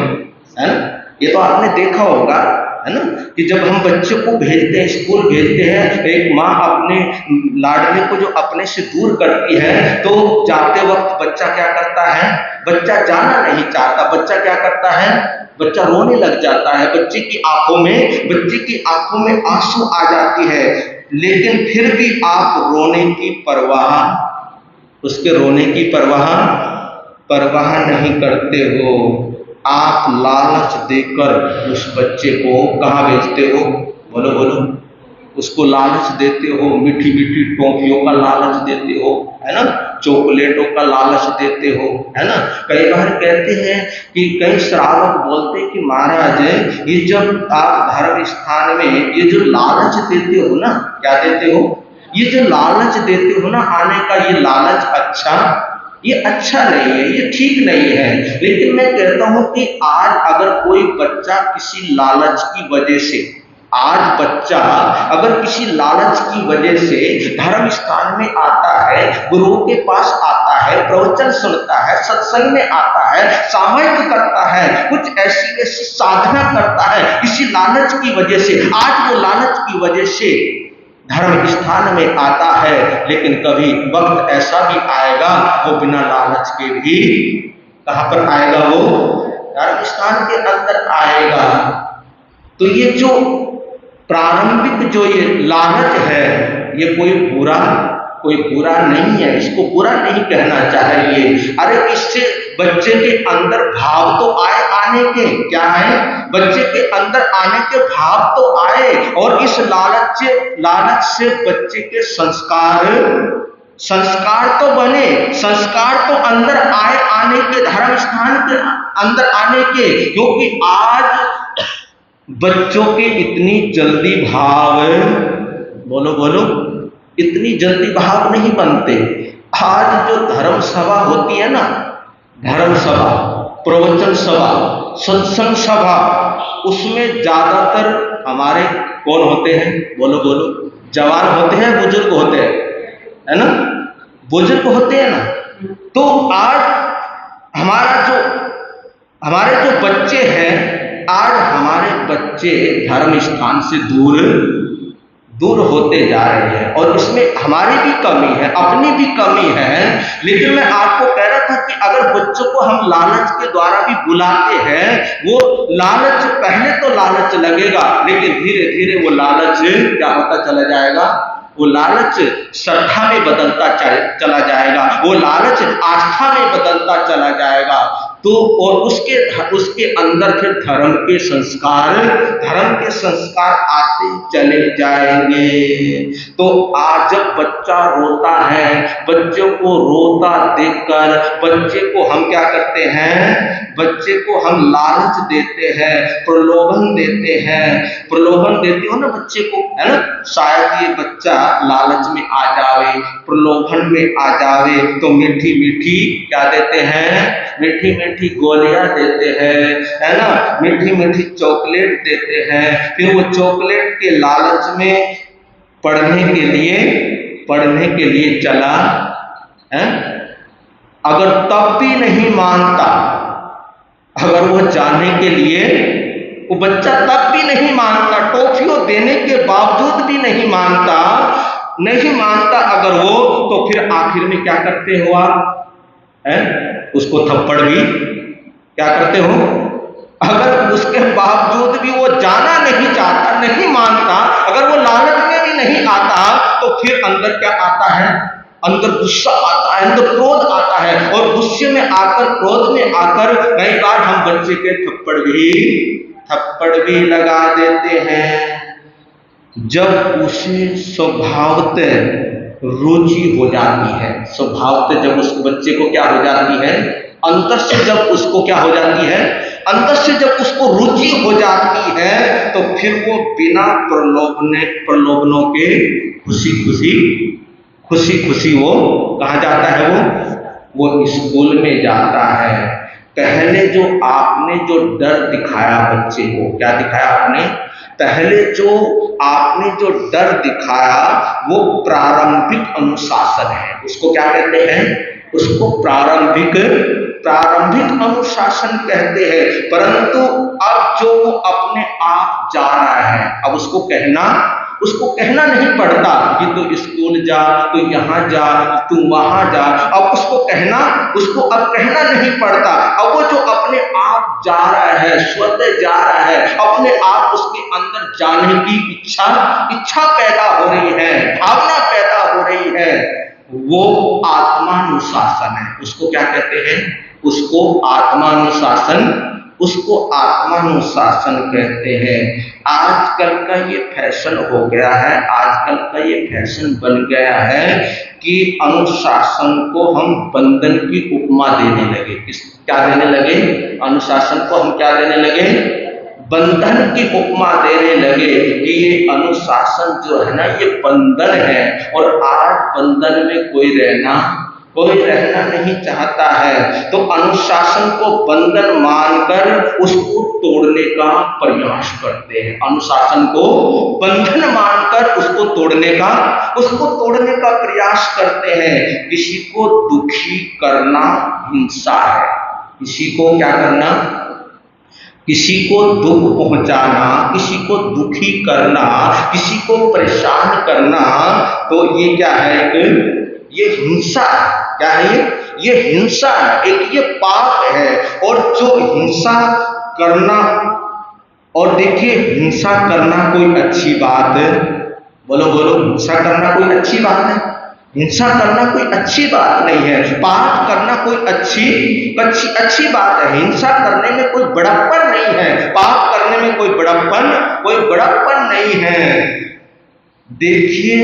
है ना? ये तो आपने देखा होगा, है ना, कि जब हम बच्चे को भेजते हैं, स्कूल भेजते हैं, एक माँ अपने लाडले को जो अपने से दूर करती है, तो जाते वक्त बच्चा क्या करता है? बच्चा जाना नहीं चाहता। बच्चा क्या करता है? बच्चा रोने लग जाता है। बच्चे की आंखों में आंसू आ जाती है, लेकिन फिर भी आप उसके रोने की परवाह नहीं करते हो। आप लालच देकर उस बच्चे को कहाँ भेजते हो? बोलो। उसको लालच देते हो, मीठी टॉफियों का लालच देते हो, है ना, चॉकलेटों का लालच देते हो, है ना। कई बार कहते हैं कि कई श्रावक बोलते हैं कि महाराज, ये जब आप धर्म स्थान में ये जो लालच देते हो ना, क्या देते हो? ये जो लालच देते हो ना आने का, ये लालच अच्छा नहीं है, ये ठीक नहीं है। लेकिन मैं कहता हूं कि आज अगर कोई बच्चा किसी लालच की वजह से, धर्म स्थान में आता है, गुरुओं के पास आता है, प्रवचन सुनता है, सत्संग में आता है, सामयिक करता है, कुछ ऐसी साधना करता है, किसी लालच की वजह से, आज वो लालच की वजह से धर्म स्थान में आता है, लेकिन कभी वक्त ऐसा भी आएगा वो बिना लालच के भी कहां पर आएगा? वो धर्म स्थान के अंदर आएगा। तो ये जो प्रारंभिक जो ये लालच है, ये कोई बुरा नहीं है, इसको बुरा नहीं कहना चाहिए। अरे इससे बच्चे के अंदर भाव तो आने के, क्या है? बच्चे के अंदर आने के भाव तो आए, और इस लालच से बच्चे के संस्कार तो बने, संस्कार तो अंदर आने के, धर्म स्थान के अंदर आने के। क्योंकि आज बच्चों के इतनी जल्दी भाव, बोलो, इतनी जल्दी भाव नहीं बनते। आज जो धर्म सभा होती है ना, धर्म सभा, प्रवचन सभा, सत्संग सभा, उसमें ज्यादातर हमारे कौन होते हैं? बोलो बोलो। जवान होते हैं, बुजुर्ग होते हैं, है ना? बुजुर्ग होते हैं ना। तो आज हमारे जो बच्चे हैं, आज हमारे बच्चे धर्म स्थान से दूर होते जा रहे हैं, और इसमें हमारी भी कमी है, अपनी भी कमी है। लेकिन मैं आपको कह रहा था कि अगर बच्चों को हम लालच के द्वारा भी बुलाते हैं, वो लालच, पहले तो लालच लगेगा, लेकिन धीरे धीरे वो लालच क्या होता चला जाएगा? वो लालच श्रद्धा में बदलता चला जाएगा, वो लालच आस्था में बदलता चला जाएगा। तो और उसके अंदर फिर धर्म के संस्कार आते चले जाएंगे। तो आज जब बच्चा रोता है, बच्चों को रोता देखकर बच्चे को हम क्या करते हैं? बच्चे को हम लालच देते हैं, प्रलोभन देते हो ना बच्चे को, है ना? शायद ये बच्चा लालच में आ जावे, प्रलोभन में आ जावे, तो मीठी मीठी क्या देते हैं? मीठी मीठी गोलियां देते हैं, है ना? मीठी मीठी चॉकलेट देते हैं। फिर वो चॉकलेट के लालच में पढ़ने के लिए चला है। अगर तब भी नहीं मानता, अगर वो जाने के लिए, वो बच्चा तब भी नहीं मानता, टॉफियों देने के बावजूद भी नहीं मानता अगर वो, तो फिर आखिर में क्या करते हो आप? उसको थप्पड़ भी क्या करते हो? अगर उसके बावजूद भी वो जाना नहीं चाहता, नहीं मानता, अगर वो लालच में भी नहीं आता, तो फिर अंदर क्या आता है? अंदर गुस्सा आता है, अंदर क्रोध आता है, और गुस्से में आकर, क्रोध में आकर कई बार हम बच्चे के थप्पड़ भी लगा देते हैं। जब उसे स्वभावतः रुचि हो जाती है, स्वभावतः जब उस बच्चे को क्या हो जाती है? अंतर से जब उसको क्या हो जाती है? अंतर से जब उसको रुचि हो जाती है, तो फिर वो बिना प्रलोभनों के खुशी खुशी वो कहाँ जाता है? वो स्कूल में जाता है। पहले जो आपने जो डर दिखाया बच्चे को, क्या दिखाया आपने? पहले जो आपने जो डर दिखाया, वो प्रारंभिक अनुशासन है। उसको क्या कहते हैं? उसको प्रारंभिक अनुशासन कहते हैं। परंतु अब जो वो अपने आप जा रहा है, अब उसको कहना नहीं पड़ता कि तू स्कूल जा, तू यहाँ जा, तू वहां जा। अब उसको अब कहना नहीं पड़ता। अब वो जो अपने आप जा रहा है, स्वतः जा रहा है, अपने आप उसके अंदर जाने की इच्छा पैदा हो रही है, भावना पैदा हो रही है, वो आत्मानुशासन है। उसको क्या कहते हैं? उसको आत्मानुशासन कहते हैं। आजकल का ये फैशन हो गया है, आजकल का ये फैशन बन गया है कि अनुशासन को हम बंधन की उपमा देने लगे। क्या देने लगे? अनुशासन को हम क्या देने लगे? बंधन की उपमा देने लगे कि ये अनुशासन जो है ना, ये बंधन है, और आज बंधन में कोई रहना नहीं चाहता है। तो अनुशासन को बंधन मानकर उसको तोड़ने का प्रयास करते हैं। अनुशासन को बंधन मानकर उसको तोड़ने का प्रयास करते हैं। किसी को दुखी करना हिंसा है। किसी को क्या करना? किसी को दुख पहुंचाना, किसी को दुखी करना, किसी को परेशान करना, तो ये क्या है? ये हिंसा है। क्या है ये हिंसा है, एक ये पाप है। और जो हिंसा करना, और देखिए हिंसा करना कोई अच्छी बात है? बोलो बोलो, हिंसा करना कोई अच्छी बात है? हिंसा करना कोई अच्छी बात नहीं है। पाप करना कोई अच्छी बात है। हिंसा करने में कोई बड़प्पन नहीं है, पाप करने में कोई बड़प्पन नहीं है। देखिए,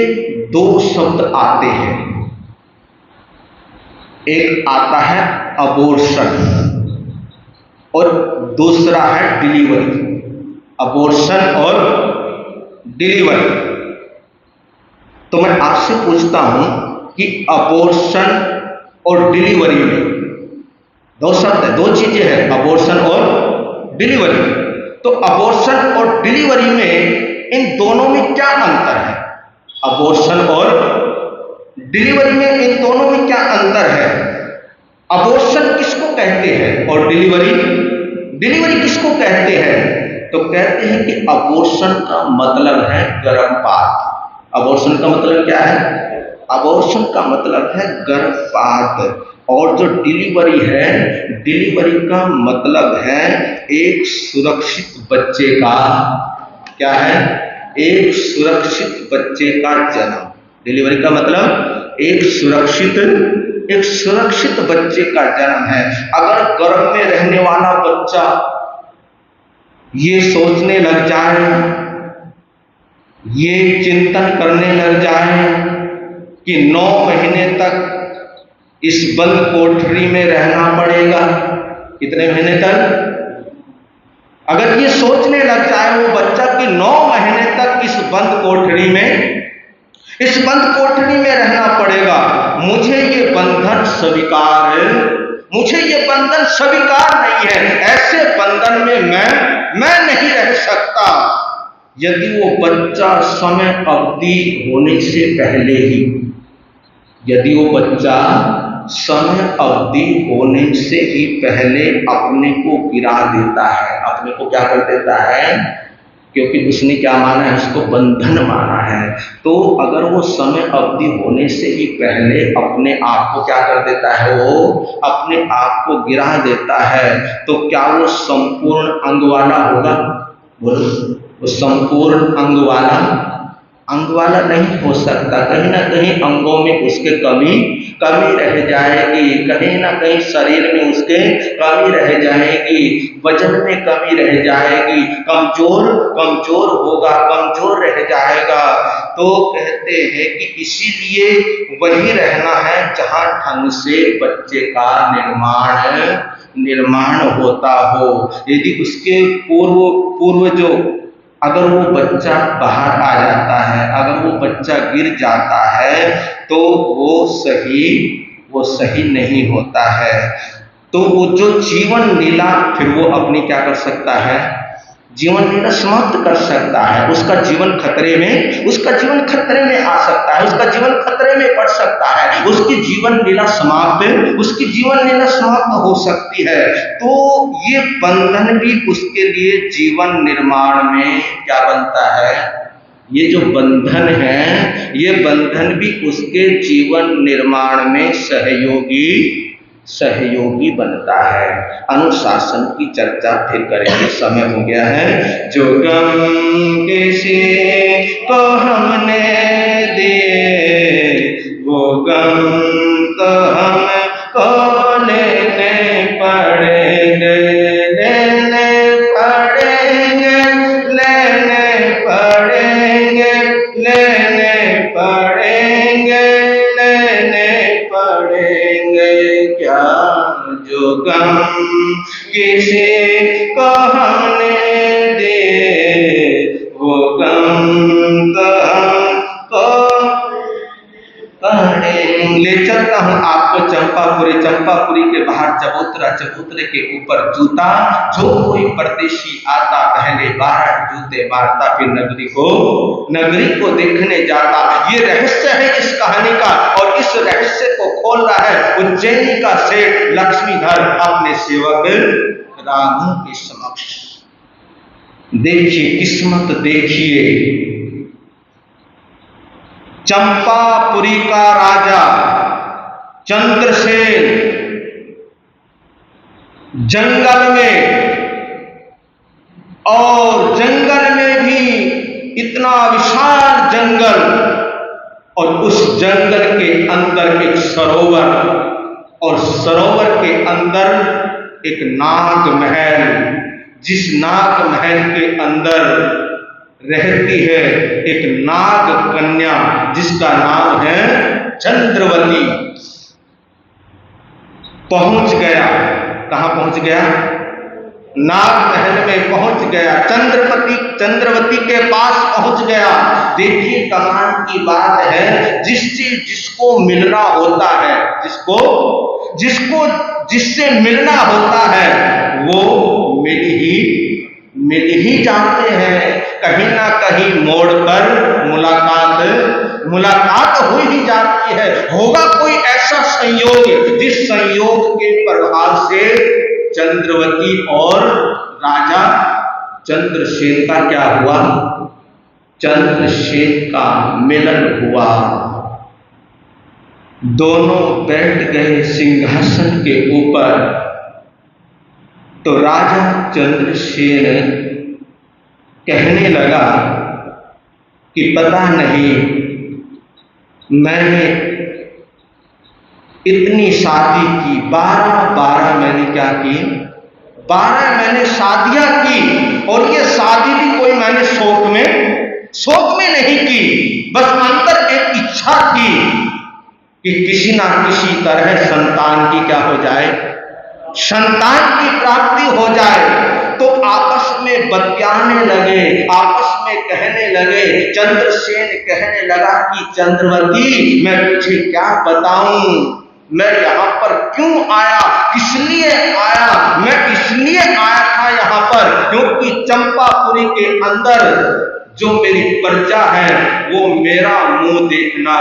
दो शब्द आते हैं, एक आता है अबॉर्शन और दूसरा है डिलीवरी। अबॉर्शन और डिलीवरी। तो मैं आपसे पूछता हूं कि अबॉर्शन और डिलीवरी में दो शब्द है, दो चीजें हैं, अबॉर्शन और डिलीवरी। तो अबॉर्शन और डिलीवरी में इन दोनों में क्या अंतर है? अबॉर्शन और डिलीवरी में इन दोनों में क्या अंतर है? अबॉर्शन किसको कहते हैं और डिलीवरी किसको कहते हैं? तो कहते हैं कि अबॉर्शन का मतलब है गर्भपात। अबॉर्शन का मतलब क्या है? अबॉर्शन का मतलब है गर्भपात। और जो डिलीवरी है, डिलीवरी का मतलब है एक सुरक्षित बच्चे का, क्या है? एक सुरक्षित बच्चे का जन्म। डिलीवरी का मतलब एक सुरक्षित बच्चे का जन्म है। अगर गर्भ में रहने वाला बच्चा ये सोचने लग जाए, ये चिंतन करने लग जाए कि 9 महीने तक इस बंद कोठरी में रहना पड़ेगा, कितने महीने तक? अगर ये सोचने लग जाए वो बच्चा कि 9 महीने तक इस बंद कोठरी में रहना पड़ेगा, मुझे ये बंधन स्वीकार नहीं है, ऐसे बंधन में मैं नहीं रह सकता। यदि वो बच्चा समय अवधि होने से पहले ही, यदि वो बच्चा समय अवधि होने से ही पहले अपने को गिरा देता है, अपने को क्या कर देता है? क्योंकि उसने क्या माना है? उसको बंधन माना है। तो अगर वो समय अवधि होने से ही पहले अपने आप को क्या कर देता है? वो अपने आप को गिरा देता है, तो क्या वो संपूर्ण अंग वाला होगा? बोलो, वो संपूर्ण अंग वाला नहीं हो सकता। कहीं ना कहीं अंगों में उसके कमी रह जाएगी, कहीं ना कहीं शरीर में उसके कमी रह जाएगी, वजन में कमी रह जाएगी, कमजोर होगा, कमजोर रह जाएगा। तो कहते हैं कि इसीलिए वही रहना है जहां ढंग से बच्चे का निर्माण होता हो। यदि उसके पूर्व जो अगर वो बच्चा बाहर आ जाता है, अगर वो बच्चा गिर जाता है, तो वो सही नहीं होता है। तो वो जो जीवन लीला फिर वो अपनी क्या कर सकता है? जीवन लीला समाप्त कर सकता है। उसका जीवन खतरे में आ सकता है, उसका जीवन खतरे में पड़ सकता है, उसकी जीवन लीला समाप्त हो सकती है। तो ये बंधन भी उसके लिए जीवन निर्माण में क्या बनता है? ये जो बंधन है, ये बंधन भी उसके जीवन निर्माण में सहयोगी बनता है। अनुशासन की चर्चा फिर करेंगे, समय हो गया है। जो गम किसी को हमने दिए, वो गम तो हमको लेने पड़ेंगे, क्या जो गम किसी को हमने दिए, वो गम तो हमको ले चलता हूँ आपको चंपापुरी के बाहर चबूतरे के ऊपर जूता, जो कोई परदेशी आता पहले 12 जूते मारता, फिर नगरी को देखने जाता। ये रहस्य है इस कहानी का, और इस रहस्य को खोल रहा है उज्जैनी का सेठ लक्ष्मीधर अपने सेवक राघव के समक्ष। देखिए किस्मत, देखिए चंपापुरी का राजा चंद्रसेन जंगल में, और जंगल में भी इतना विशाल जंगल, और उस जंगल के अंदर एक सरोवर, और सरोवर के अंदर एक नाग महल, जिस नाग महल के अंदर रहती है एक नाग कन्या जिसका नाम है चंद्रवती। पहुंच गया, कहां पहुंच गया? नाग महल में पहुंच गया, चंद्रवती के पास पहुंच गया। देखिए कमाल की बात है, जिसको मिलना होता है, जिससे मिलना होता है वो मिल ही जाते हैं। कहीं ना कहीं मोड़ पर मुलाकात हो ही जाती है। होगा कोई ऐसा संयोग जिस संयोग के प्रभाव से चंद्रवती और राजा चंद्रसेन का क्या हुआ? चंद्रसेन का मिलन हुआ। दोनों बैठ गए सिंहासन के ऊपर। तो राजा चंद्रसेन कहने लगा कि पता नहीं मैंने इतनी शादी की, 12 मैंने क्या की? 12 मैंने शादियां की, और ये शादी भी कोई मैंने शौक में नहीं की। बस अंदर एक इच्छा थी कि किसी ना किसी तरह संतान की क्या हो जाए, संतान की प्राप्ति हो जाए। तो आपस में बतियाने लगे, आपस में कहने लगे। चंद्रसेन कहने लगा कि चंद्रवती, मैं तुझे क्या बताऊं, मैं यहाँ पर क्यों आया, किस लिए आया? मैं इसलिए आया था यहाँ पर क्योंकि चंपापुरी के अंदर जो मेरी प्रजा है वो मेरा मुंह देखना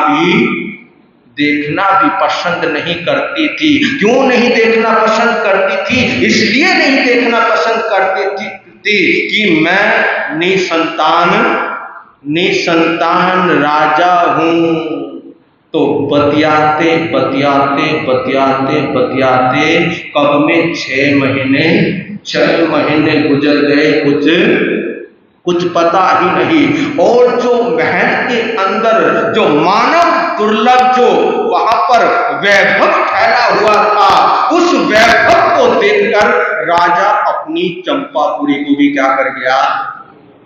भी पसंद नहीं करती थी। क्यों नहीं देखना पसंद करती थी? इसलिए नहीं देखना पसंद करती थी कि मैं निसंतान राजा हूं। तो बतियाते कब में 6 महीने गुजर गए, कुछ पता ही नहीं। और जो महल के अंदर जो मानव दुर्लभ जो वहां पर वैभव फैला हुआ था, उस वैभव को देखकर राजा अपनी चंपापुरी को भी क्या कर गया?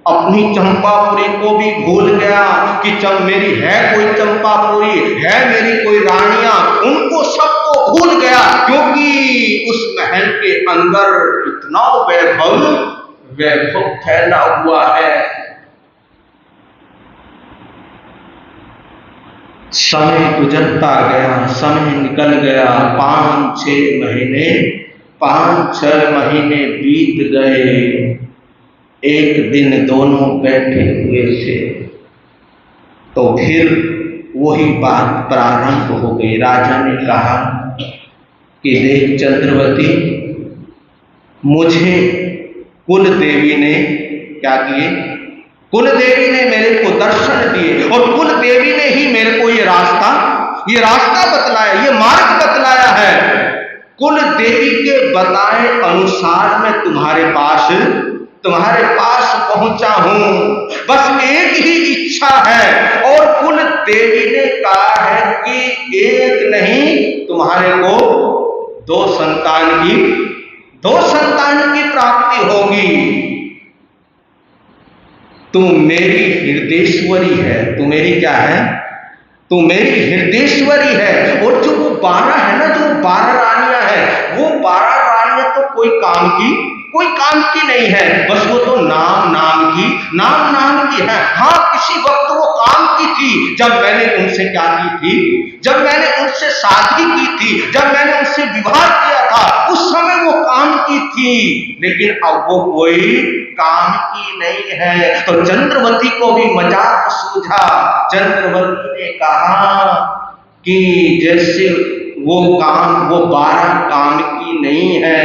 अपनी चंपापुरी को भी भूल गया कि मेरी है कोई चंपापुरी, है मेरी कोई रानियां, उनको सबको भूल गया। क्योंकि उस महल के अंदर इतना वैभव फैला हुआ है। समय गुजरता गया, समय निकल गया। 5-6 महीने बीत गए। एक दिन दोनों बैठे हुए थे तो फिर वही बात प्रारंभ हो गई। राजा ने कहा कि देख चंद्रवती, मुझे कुल देवी ने क्या किए? कुल देवी ने मेरे को दर्शन दिए, और कुल देवी ने ही मेरे को ये रास्ता बतलाया, ये मार्ग बतलाया है। कुल देवी के बताए अनुसार मैं तुम्हारे पास पहुंचा हूं। बस एक ही इच्छा है, और कुल देवी ने कहा है कि एक नहीं, तुम्हारे को 2 संतान की प्राप्ति होगी। तू मेरी हृदयेश्वरी है। तू मेरी क्या है? तू मेरी हृदयेश्वरी है। और जो वो 12 है ना, जो 12 रानियां है, वो 12 रानियां तो कोई काम की नहीं है। बस वो तो नाम की है। हाँ, किसी वक्त वो काम की थी, जब मैंने उनसे क्या की थी? जब मैंने उनसे शादी की थी, जब मैंने उनसे विवाह किया था, उस समय वो काम की थी। लेकिन अब वो कोई काम की नहीं है। तो चंद्रवती को भी मजाक सूझा। चंद्रवती ने कहा कि जैसे वो 12 काम की नहीं है,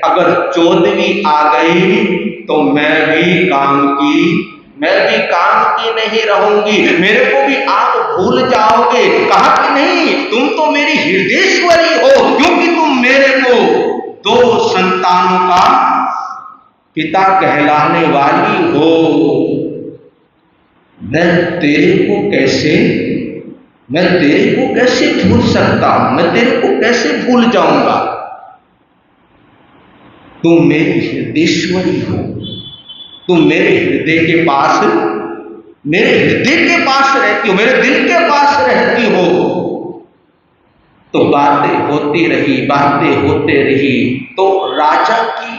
अगर 14वीं आ गई तो मैं भी काम की नहीं रहूंगी। मेरे को भी आप भूल जाओगे। कहा कि नहीं, तुम तो मेरी हृदयेश्वरी हो, क्योंकि तुम मेरे को 2 संतानों का पिता कहलाने वाली हो। मैं तेरे को कैसे भूल सकता हूं? मैं तेरे को कैसे भूल जाऊंगा? तुम मेरी हृदयेश्वरी हो। तुम मेरे हृदय के पास रहती हो, मेरे दिल के पास रहती हो। तो बातें होती रही। तो राजा की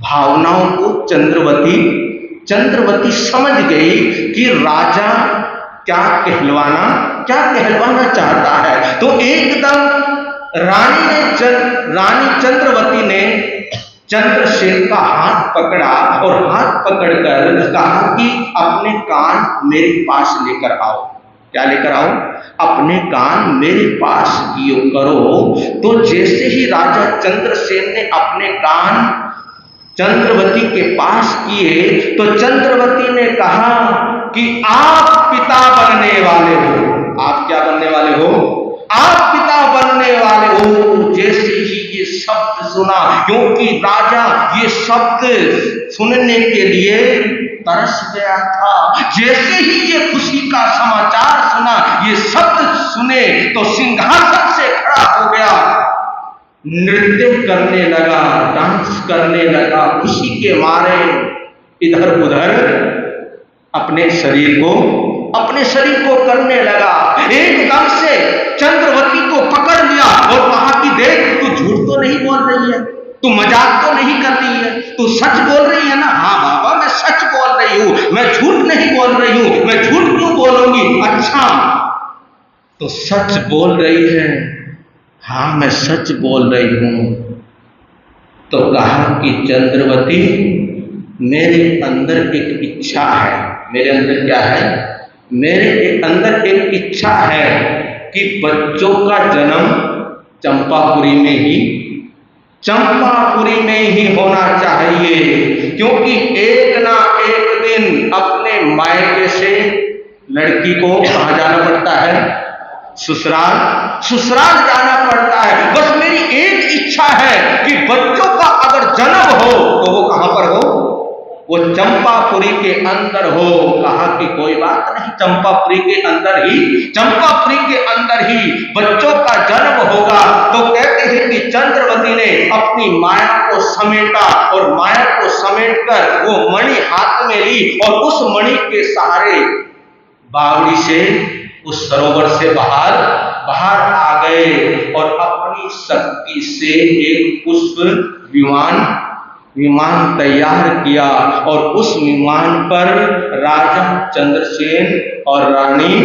भावनाओं को चंद्रवती समझ गई कि राजा क्या कहलवाना चाहता है। तो एकदम रानी चंद्रवती ने चंद्रसेन का हाथ पकड़ा और हाथ पकड़कर कहा कि अपने कान मेरे पास लेकर आओ। क्या लेकर आओ? अपने कान मेरे पास कियो करो। तो जैसे ही राजा चंद्रसेन ने अपने कान चंद्रवती के पास किए तो चंद्रवती ने कहा कि आप पिता बनने वाले हो। आप क्या बनने वाले हो? आप पिता बनने वाले हो। जैसे ही ये शब्द सुना, क्योंकि राजा ये शब्द सुनने के लिए तरस गया था। जैसे ही ये खुशी का समाचार सुना, ये शब्द सुने तो सिंहासन से खड़ा हो गया, नृत्य करने लगा, डांस करने लगा, खुशी के मारे इधर उधर अपने शरीर को करने लगा। एकदम से चंद्रवती को पकड़ लिया और कहा कि देख, तू झूठ तो नहीं बोल रही है, तू मजाक तो नहीं कर रही है, तू सच बोल रही है ना? हाँ बाबा, मैं सच बोल रही हूँ, मैं झूठ नहीं बोल रही हूँ। मैं झूठ क्यों बोलूंगी? अच्छा, तो सच बोल रही है? हाँ, मैं सच बोल रही हूँ। तो कहा कि चंद्रवती, मेरे अंदर एक इच्छा है। मेरे अंदर क्या है? मेरे अंदर एक इच्छा है कि बच्चों का जन्म चंपापुरी में ही होना चाहिए, क्योंकि एक ना एक दिन अपने मायके से लड़की को कहाँ जाना पड़ता है? ससुराल जाना पड़ता है। बस मेरी एक इच्छा है कि बच्चों का अगर जन्म हो तो वो कहां पर हो? वो चंपापुरी के अंदर हो। कहा कि कोई बात नहीं, चंपापुरी के अंदर ही बच्चों का जन्म होगा। तो कहते हैं कि चंद्रवती ने अपनी माया को समेटा और माया को समेटकर वो मणि हाथ में ली और उस मणि के सहारे बावड़ी से, उस सरोवर से बाहर आ गए और अपनी शक्ति से एक पुष्प विमान तैयार किया और उस विमान पर राजा चंद्रसेन और रानी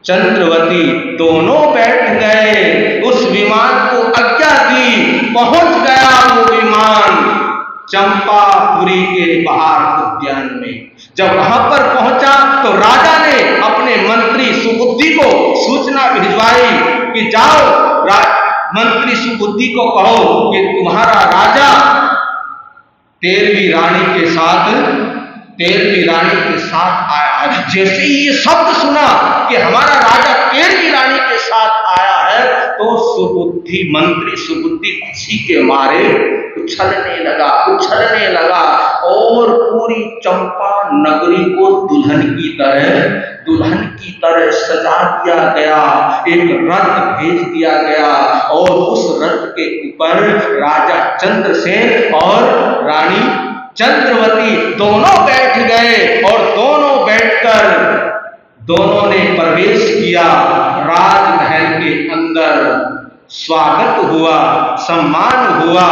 चंद्रवती दोनों बैठ गए। उस विमान को आज्ञा दी, पहुंच गया वो विमान चंपापुरी के बाहर उद्यान में। जब वहां पर पहुंचा तो राजा ने अपने मंत्री सुबुद्धि को सूचना भिजवाई कि जाओ, मंत्री सुबुद्धि को कहो कि तुम्हारा राजा 13वीं रानी के साथ आया है। जैसे ही ये शब्द सुना कि हमारा राजा 13वीं रानी के साथ आया है, तो मंत्री सुबुद्धि खुशी के मारे उछलने लगा और पूरी चंपा नगरी को दुल्हन की तरह सजा दिया गया। एक रथ भेज दिया गया और उस रथ के ऊपर राजा चंद्रसेन और रानी चंद्रवती दोनों बैठ गए और दोनों ने प्रवेश किया राजमहल के अंदर। स्वागत हुआ, सम्मान हुआ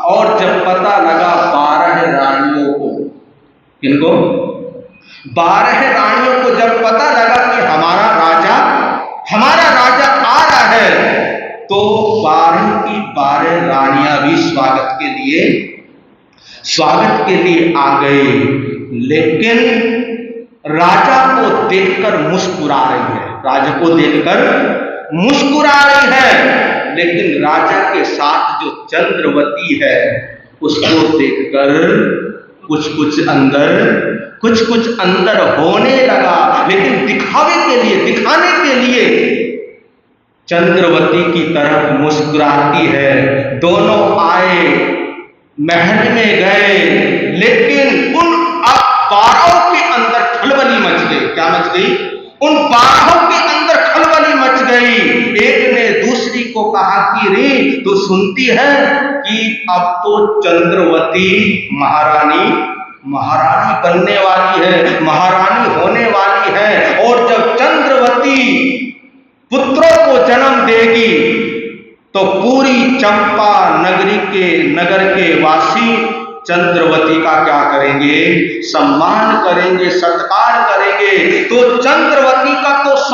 और जब पता लगा 12 रानियों को, किनको? 12 रानियों को जब पता लगा कि हमारा राजा आ रहा है, तो 12 की 12 रानियां भी स्वागत के लिए आ गई। लेकिन राजा को देखकर मुस्कुरा रही है, लेकिन राजा के साथ जो चंद्रवती है उसको देखकर कुछ अंदर होने लगा। लेकिन दिखाने के लिए चंद्रवती की तरफ मुस्कुराती है। दोनों आए, महल में गए, लेकिन उन 12 के अंदर खलबली मच गई। क्या मच गई? उन 12 के अंदर खलबली मच गई। एक ने दूसरी को कहा कि रे, तू सुनती है कि अब तो चंद्रवती महारानी बनने वाली है, महारानी होने वाली है, और जब चंद्रवती पुत्रों को जन्म देगी तो पूरी चंपा नगर के वासी चंद्रवती का क्या करेंगे? सम्मान करेंगे, सत्कार करेंगे। तो चंद्रवती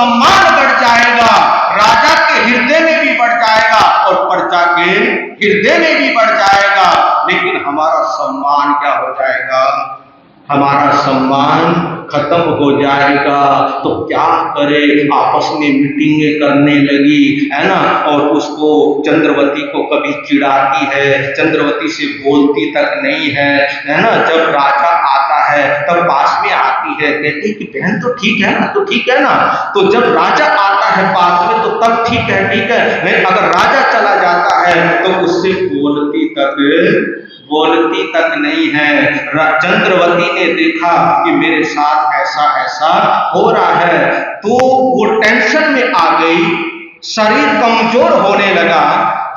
सम्मान बढ़ जाएगा, राजा के हृदय में भी बढ़ जाएगा और प्रजा के हृदय में भी बढ़ जाएगा। लेकिन हमारा सम्मान क्या हो जाएगा? हमारा सम्मान खत्म हो जाएगा। तो क्या करे, आपस में मीटिंगें करने लगी, है ना, और उसको चंद्रवती को कभी चिढ़ाती है, चंद्रवती से बोलती तक नहीं है ना। जब राजा आता है तब पास में आती है, कहती कि बहन तो ठीक है ना, तो ठीक है ना। तो जब राजा आता है पास में तो तब ठीक है, ठीक है, नहीं अगर राजा चला जाता है तो उससे बोलती तक नहीं है। चंद्रवती ने देखा कि मेरे साथ ऐसा ऐसा हो रहा है, तो वो टेंशन में आ गई, शरीर कमजोर होने लगा।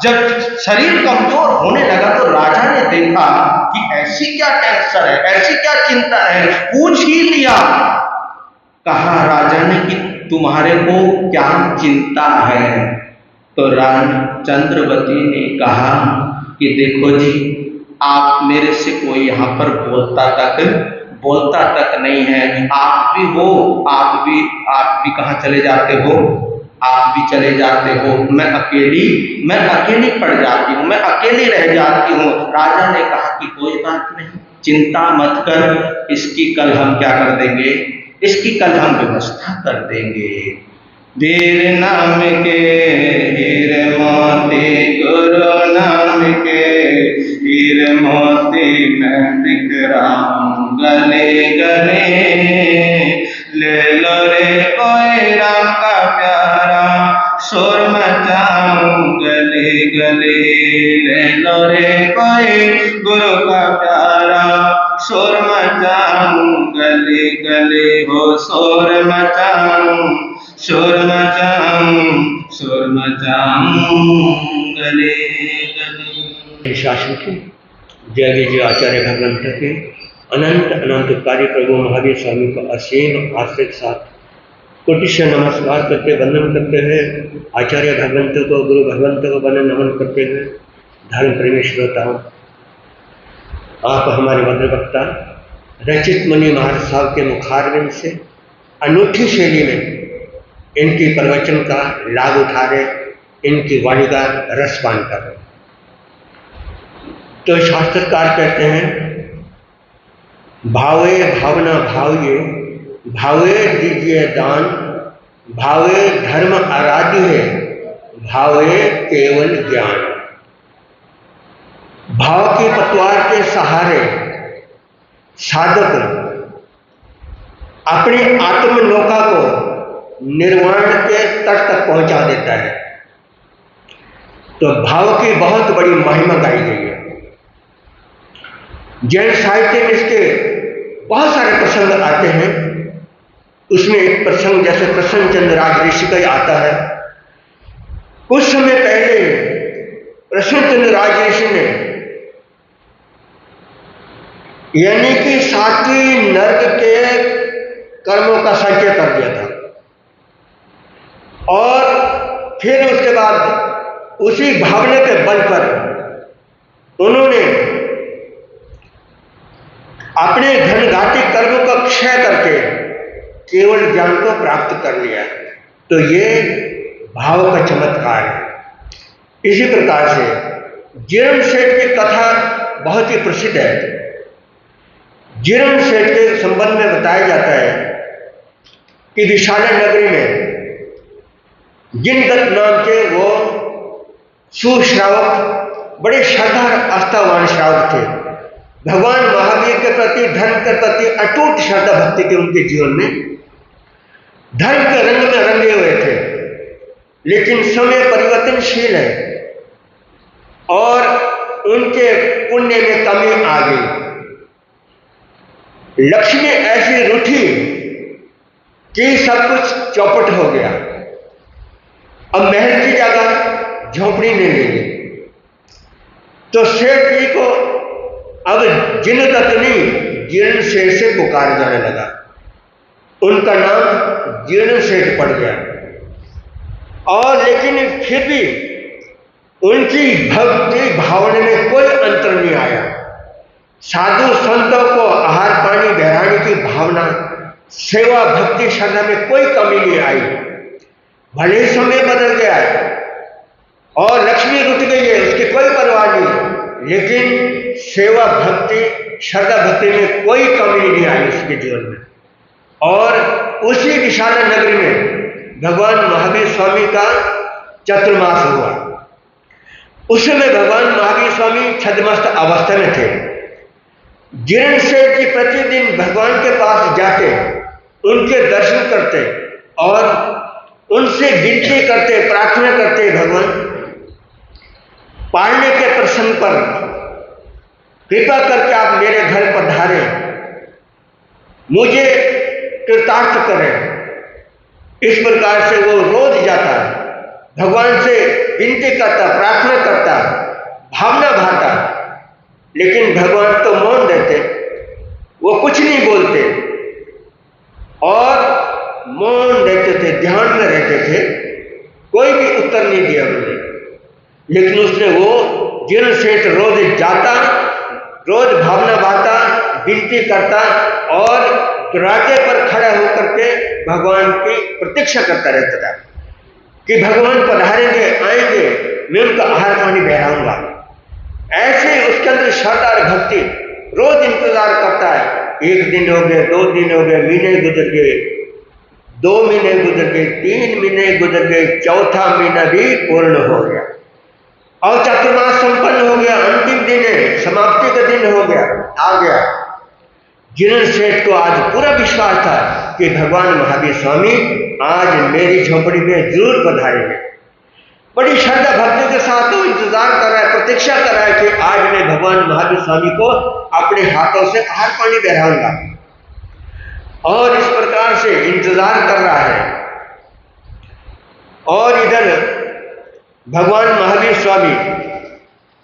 जब शरीर कमजोर होने लगा तो राजा ने देखा कि ऐसी क्या टेंशन है, ऐसी क्या चिंता है, पूछ ही लिया। कहा राजा ने कि तुम्हारे को क्या चिंता है? तो रानी चंद्रवती ने कहा कि देखो जी, आप मेरे से कोई यहाँ पर बोलता तक नहीं है। आप भी हो, आप भी कहाँ चले जाते हो? आप भी चले जाते हो। मैं अकेली पड़ जाती हूँ, मैं अकेली रह जाती हूँ। राजा ने कहा कि कोई बात नहीं, चिंता मत कर, इसकी कल हम क्या कर देंगे, इसकी कल हम व्यवस्था कर देंगे। वीर नाम के हीर मोती, गुरु नाम के हीर मोती, मैं बिखराऊं गले गले। ले लो रे कोई राम का प्यारा, शोर मचाऊं गले गले। ले लो रे कोई गुरु का प्यारा, शोर मचाऊं गले गले। हो शोर मचाऊं गले गले। शासन के जय विजय आचार्य भगवंत के अनंत अनंत कार्य प्रभु महावीर स्वामी को असीम आश्रय के साथ कोटि से नमस्कार करते वंदन करते हैं। आचार्य भगवंत को, गुरु भगवंत को वंदन नमन करते हैं। धर्म प्रेमी श्रोताओं, आप हमारे मधुर वक्ता रचित मुनि महाराज साहब के मुखारविंद से अनूठी शैली में इनकी प्रवचन का लाभ उठा रहे, इनकी वाणी का रसपान कर रहे। तो शास्त्रकार कहते हैं, भावे भावना भाविये, भावे दीजिए दान, भावे धर्म आराध्य है, भावे केवल ज्ञान। भाव की पतवार के सहारे साधक अपनी आत्मनौका को निर्वाण के तट तक पहुंचा देता है। तो भाव की बहुत बड़ी महिमा गाई गई है। जैन साहित्य में इसके बहुत सारे प्रसंग आते हैं। उसमें एक प्रसंग जैसे प्रसन्नचंद्र राज ऋषि का ही आता है। कुछ समय पहले प्रसन्नचंद्र राज ऋषि ने यानी कि 7वें नर्क के कर्मों का संचय कर दिया था, और फिर उसके बाद उसी भावना के बल पर उन्होंने अपने घनघाती कर्मों का क्षय करके केवल ज्ञान को प्राप्त कर लिया। तो ये भाव का चमत्कार है। इसी प्रकार से जीर्ण सेठ की कथा बहुत ही प्रसिद्ध है। जीर्ण सेठ के संबंध में बताया जाता है कि विशाला नगरी में जिनदत्त नाम के वो सुश्रावक, बड़े श्रद्धा आस्थावान श्रावक थे। भगवान महावीर के प्रति, धर्म के प्रति अटूट श्रद्धा भक्ति थी उनके जीवन में। धर्म के रंग में रंगे हुए थे, लेकिन समय परिवर्तनशील है और उनके पुण्य में कमी आ गई। लक्ष्मी ऐसी रूठी कि सब कुछ चौपट हो गया। अब महल की जगह झोपड़ी ले ली। तो सेठ जी को अब जिनदत्त नहीं, जीर्ण सेठ से पुकार जाने लगा। उनका नाम जीर्ण सेठ पड़ गया। और लेकिन फिर भी उनकी भक्ति भावना में कोई अंतर नहीं आया। साधु संतों को आहार पानी बहराने की भावना, सेवा भक्ति श्रद्धा में कोई कमी नहीं आई। भले ही समय बदल गया है और लक्ष्मी रुट गई है, उसकी कोई परवाह नहीं, लेकिन सेवा भक्ति श्रद्धा भक्ति में कोई कमी नहीं आई उसके जीवन में। और उसी विशाला नगरी में भगवान महावीर स्वामी का चतुर्मास हुआ। उस समय भगवान महावीर स्वामी छद्मस्त अवस्था में थे। जिन सेठ जी प्रतिदिन भगवान के पास जाते, उनके दर्शन करते और उनसे विनती करते, प्रार्थना करते, भगवान पालने के प्रसंग पर कृपा करके आप मेरे घर पधारे, मुझे कृतार्थ करें। इस प्रकार से वो रोज जाता, भगवान से विनती करता, प्रार्थना करता, भावना भाता, लेकिन भगवान तो मौन रहते, वो कुछ नहीं बोलते और मौन रहते थे, ध्यान में रहते थे, कोई भी उत्तर नहीं दिया उन्होंने। लेकिन उसने वो जिन सेठ रोज जाता, रोज भावना भाता, विनती करता और दरवाजे पर खड़ा होकर के भगवान की प्रतीक्षा करता रहता था कि भगवान पधारेंगे, आएंगे, मैं उनका आहार पानी बहराऊंगा। ऐसे उसके अंदर श्रद्धा और भक्ति, रोज इंतजार करता है। 1 दिन हो गए, 2 दिन हो गए, महीने गुजर गए, 2 महीने गुजर गए, 3 महीने गुजर गए, चौथा महीना भी पूर्ण हो गया और चतुर्मास संपन्न हो गया। अंतिम दिन है, समाप्ति का दिन हो गया, आ गया। जिन सेठ को आज पूरा विश्वास था कि भगवान महावीर स्वामी आज मेरी झोपड़ी में जरूर पधारेंगे। बड़ी श्रद्धा भक्ति के साथ वो इंतजार कर रहा है, प्रतीक्षा कर रहा है कि आज मैं भगवान महावीर स्वामी को अपने हाथों से आहार पानी बहराऊंगा, और इस प्रकार से इंतजार कर रहा है। और इधर भगवान महावीर स्वामी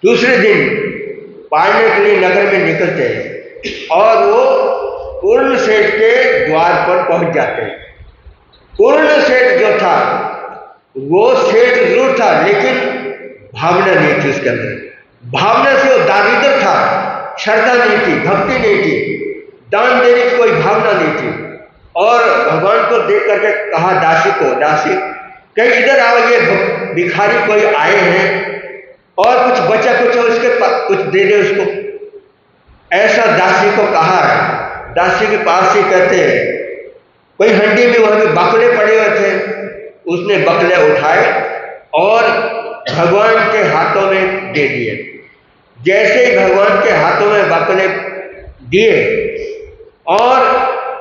दूसरे दिन पालने के लिए नगर में निकलते हैं और वो पूर्ण सेठ के द्वार पर पहुंच जाते हैं। पूर्ण सेठ जो था वो सेठ जरूर था, लेकिन भावना नहीं थी उसके अंदर। भावना से वो दागीदार था, श्रद्धा नहीं थी, भक्ति नहीं थी, दान देने की कोई भावना नहीं थी। और भगवान को देख करके कहा दासी को, दासी कहीं इधर आओ, ये भिखारी कोई आए हैं और कुछ बचा कुछ उसके कुछ दे दे उसको। ऐसा दासी को कहा है। दासी के पास ही कहते हैं, कोई हंडी में वहां पे बकले पड़े हुए थे, उसने बकले उठाए और भगवान के हाथों में दे दिए। जैसे ही भगवान के हाथों में बकले दिए और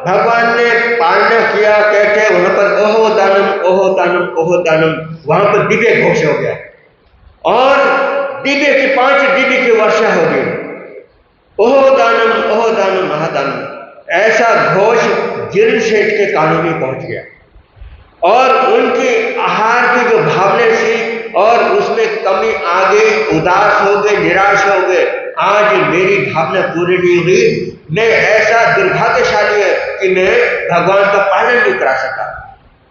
भगवान ने पालना किया, कहते हैं वहां पर ओहो दानम ओहो दानम ओहो दानम, वहां पर दिव्य घोष हो गया और दिव्य की 5 दिव्य की वर्षा हो गई। ओहो दानम महादानम, ऐसा घोष जिन सेठ के कानों में पहुंच गया और उनकी आहार की जो भावना थी और उसमें कमी आ गई, उदास हो गए, निराश हो गए। आज मेरी भावना पूरी नहीं हुई, मैं ऐसा दुर्भाग्यशाली है कि मैं भगवान का पालन नहीं करा सका,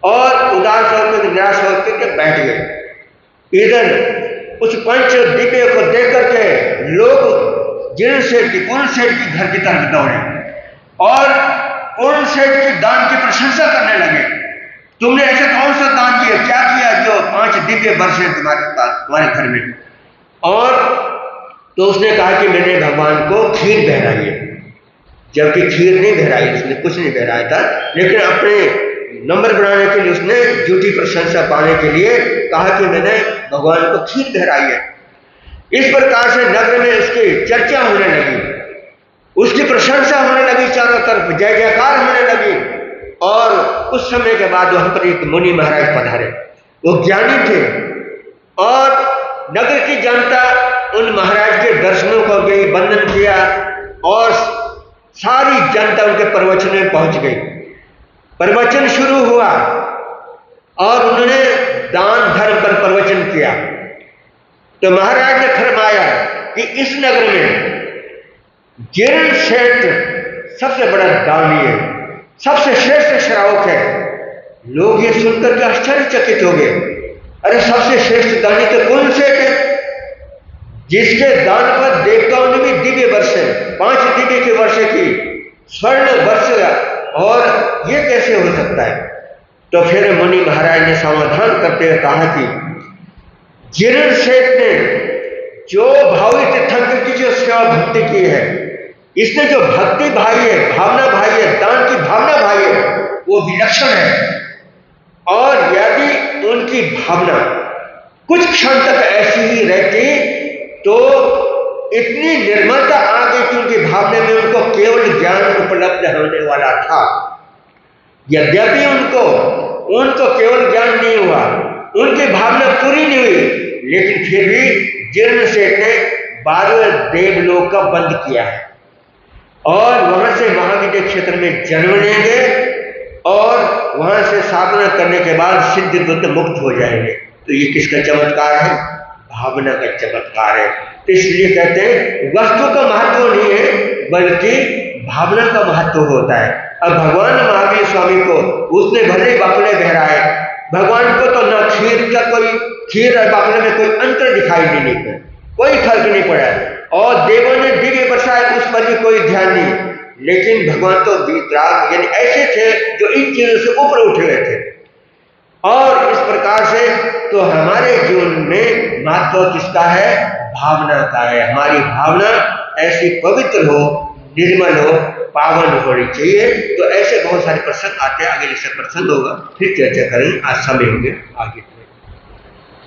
और उदास होकर निराश होकर के बैठ गए। इधर उस पंच दिव्य को देख करके लोग जिन सेठ की, पूर्ण सेठ की घर की तरफ दौड़े और पूर्ण सेठ की दान की प्रशंसा करने लगे। तुमने ऐसा कौन सा दान किया, क्या किया जो 5 दिव्य वर्ष है तुम्हारे पास, तुम्हारे घर में? और तो उसने कहा कि मैंने भगवान को खीर बहराई है, जबकि खीर नहीं बहराई, उसने कुछ नहीं बहराया था, लेकिन अपने नंबर बनाने के लिए उसने झूठी प्रशंसा पाने के लिए कहा कि मैंने भगवान को खीर बहराई है। इस प्रकार से नगर में उसकी चर्चा होने लगी, उसकी प्रशंसा होने लगी, चारों तरफ जय जयकार होने लगी। और कुछ समय के बाद वहां पर एक मुनि महाराज पधारे। वो ज्ञानी थे और नगर की जनता उन महाराज के दर्शनों को गई, वंदन किया और सारी जनता उनके प्रवचन में पहुंच गई। प्रवचन शुरू हुआ और उन्होंने दान धर्म पर प्रवचन किया। तो महाराज ने फरमाया कि इस नगर में जिन सेठ सबसे बड़ा दानी है, सबसे श्रेष्ठ श्रावक है। लोग ये सुनकर के आश्चर्यचकित हो गए, अरे सबसे श्रेष्ठ दानी तो कौन सेठ है जिसके दान पर देवताओं ने भी दिव्य वर्ष है, 5 दिव्य के वर्ष की स्वर्ण वर्ष, और ये कैसे हो सकता है? तो फिर मुनि महाराज ने समाधान करते हुए कहा कि जीर्ण सेठ ने जो भावी तीर्थंकर की जो सेवा भक्ति की है, इसने जो भक्ति भाई है, भावना भाई है, दान की भावना भाई है, वो विलक्षण है। और यदि उनकी भावना कुछ क्षण तक ऐसी ही रहती तो इतनी निर्मलता आ गई कि उनकी भावना में उनको केवल ज्ञान उपलब्ध होने वाला था। यद्यपि उनको केवल ज्ञान नहीं हुआ, उनकी भावना पूरी नहीं हुई, लेकिन फिर भी जीर्ण सेठ ने 12वें देवलोक का बंद किया है और वहां से महाविद्या क्षेत्र में जन्म लेंगे और वहां से साधना करने के बाद सिद्ध बुद्ध मुक्त हो जाएंगे। तो ये किसका चमत्कार है? भावना का चमत्कार है। तो इसलिए कहते हैं वस्तु का महत्व नहीं है बल्कि भावना का महत्व होता है। अब भगवान महावीर स्वामी को उसने भले बापड़े बहराए, भगवान को तो न खीर और बापड़े में कोई अंतर दिखाई नहीं पड़ा, कोई फर्क नहीं पड़ा और देवों ने दिव्य बरसाए, उस पर भी कोई ध्यान नहीं। लेकिन भगवान तो वीतराग यानी ऐसे थे जो इन चीजों से ऊपर उठे हुए थे। और इस प्रकार से तो हमारे जीवन में महत्व किसका है? भावना का है। हमारी भावना ऐसी पवित्र हो, निर्मल हो, पावन होनी चाहिए। तो ऐसे बहुत सारे प्रसंग आते हैं, आगे जैसे प्रसंग होगा फिर चर्चा करेंगे। आज समय हो गया, आगे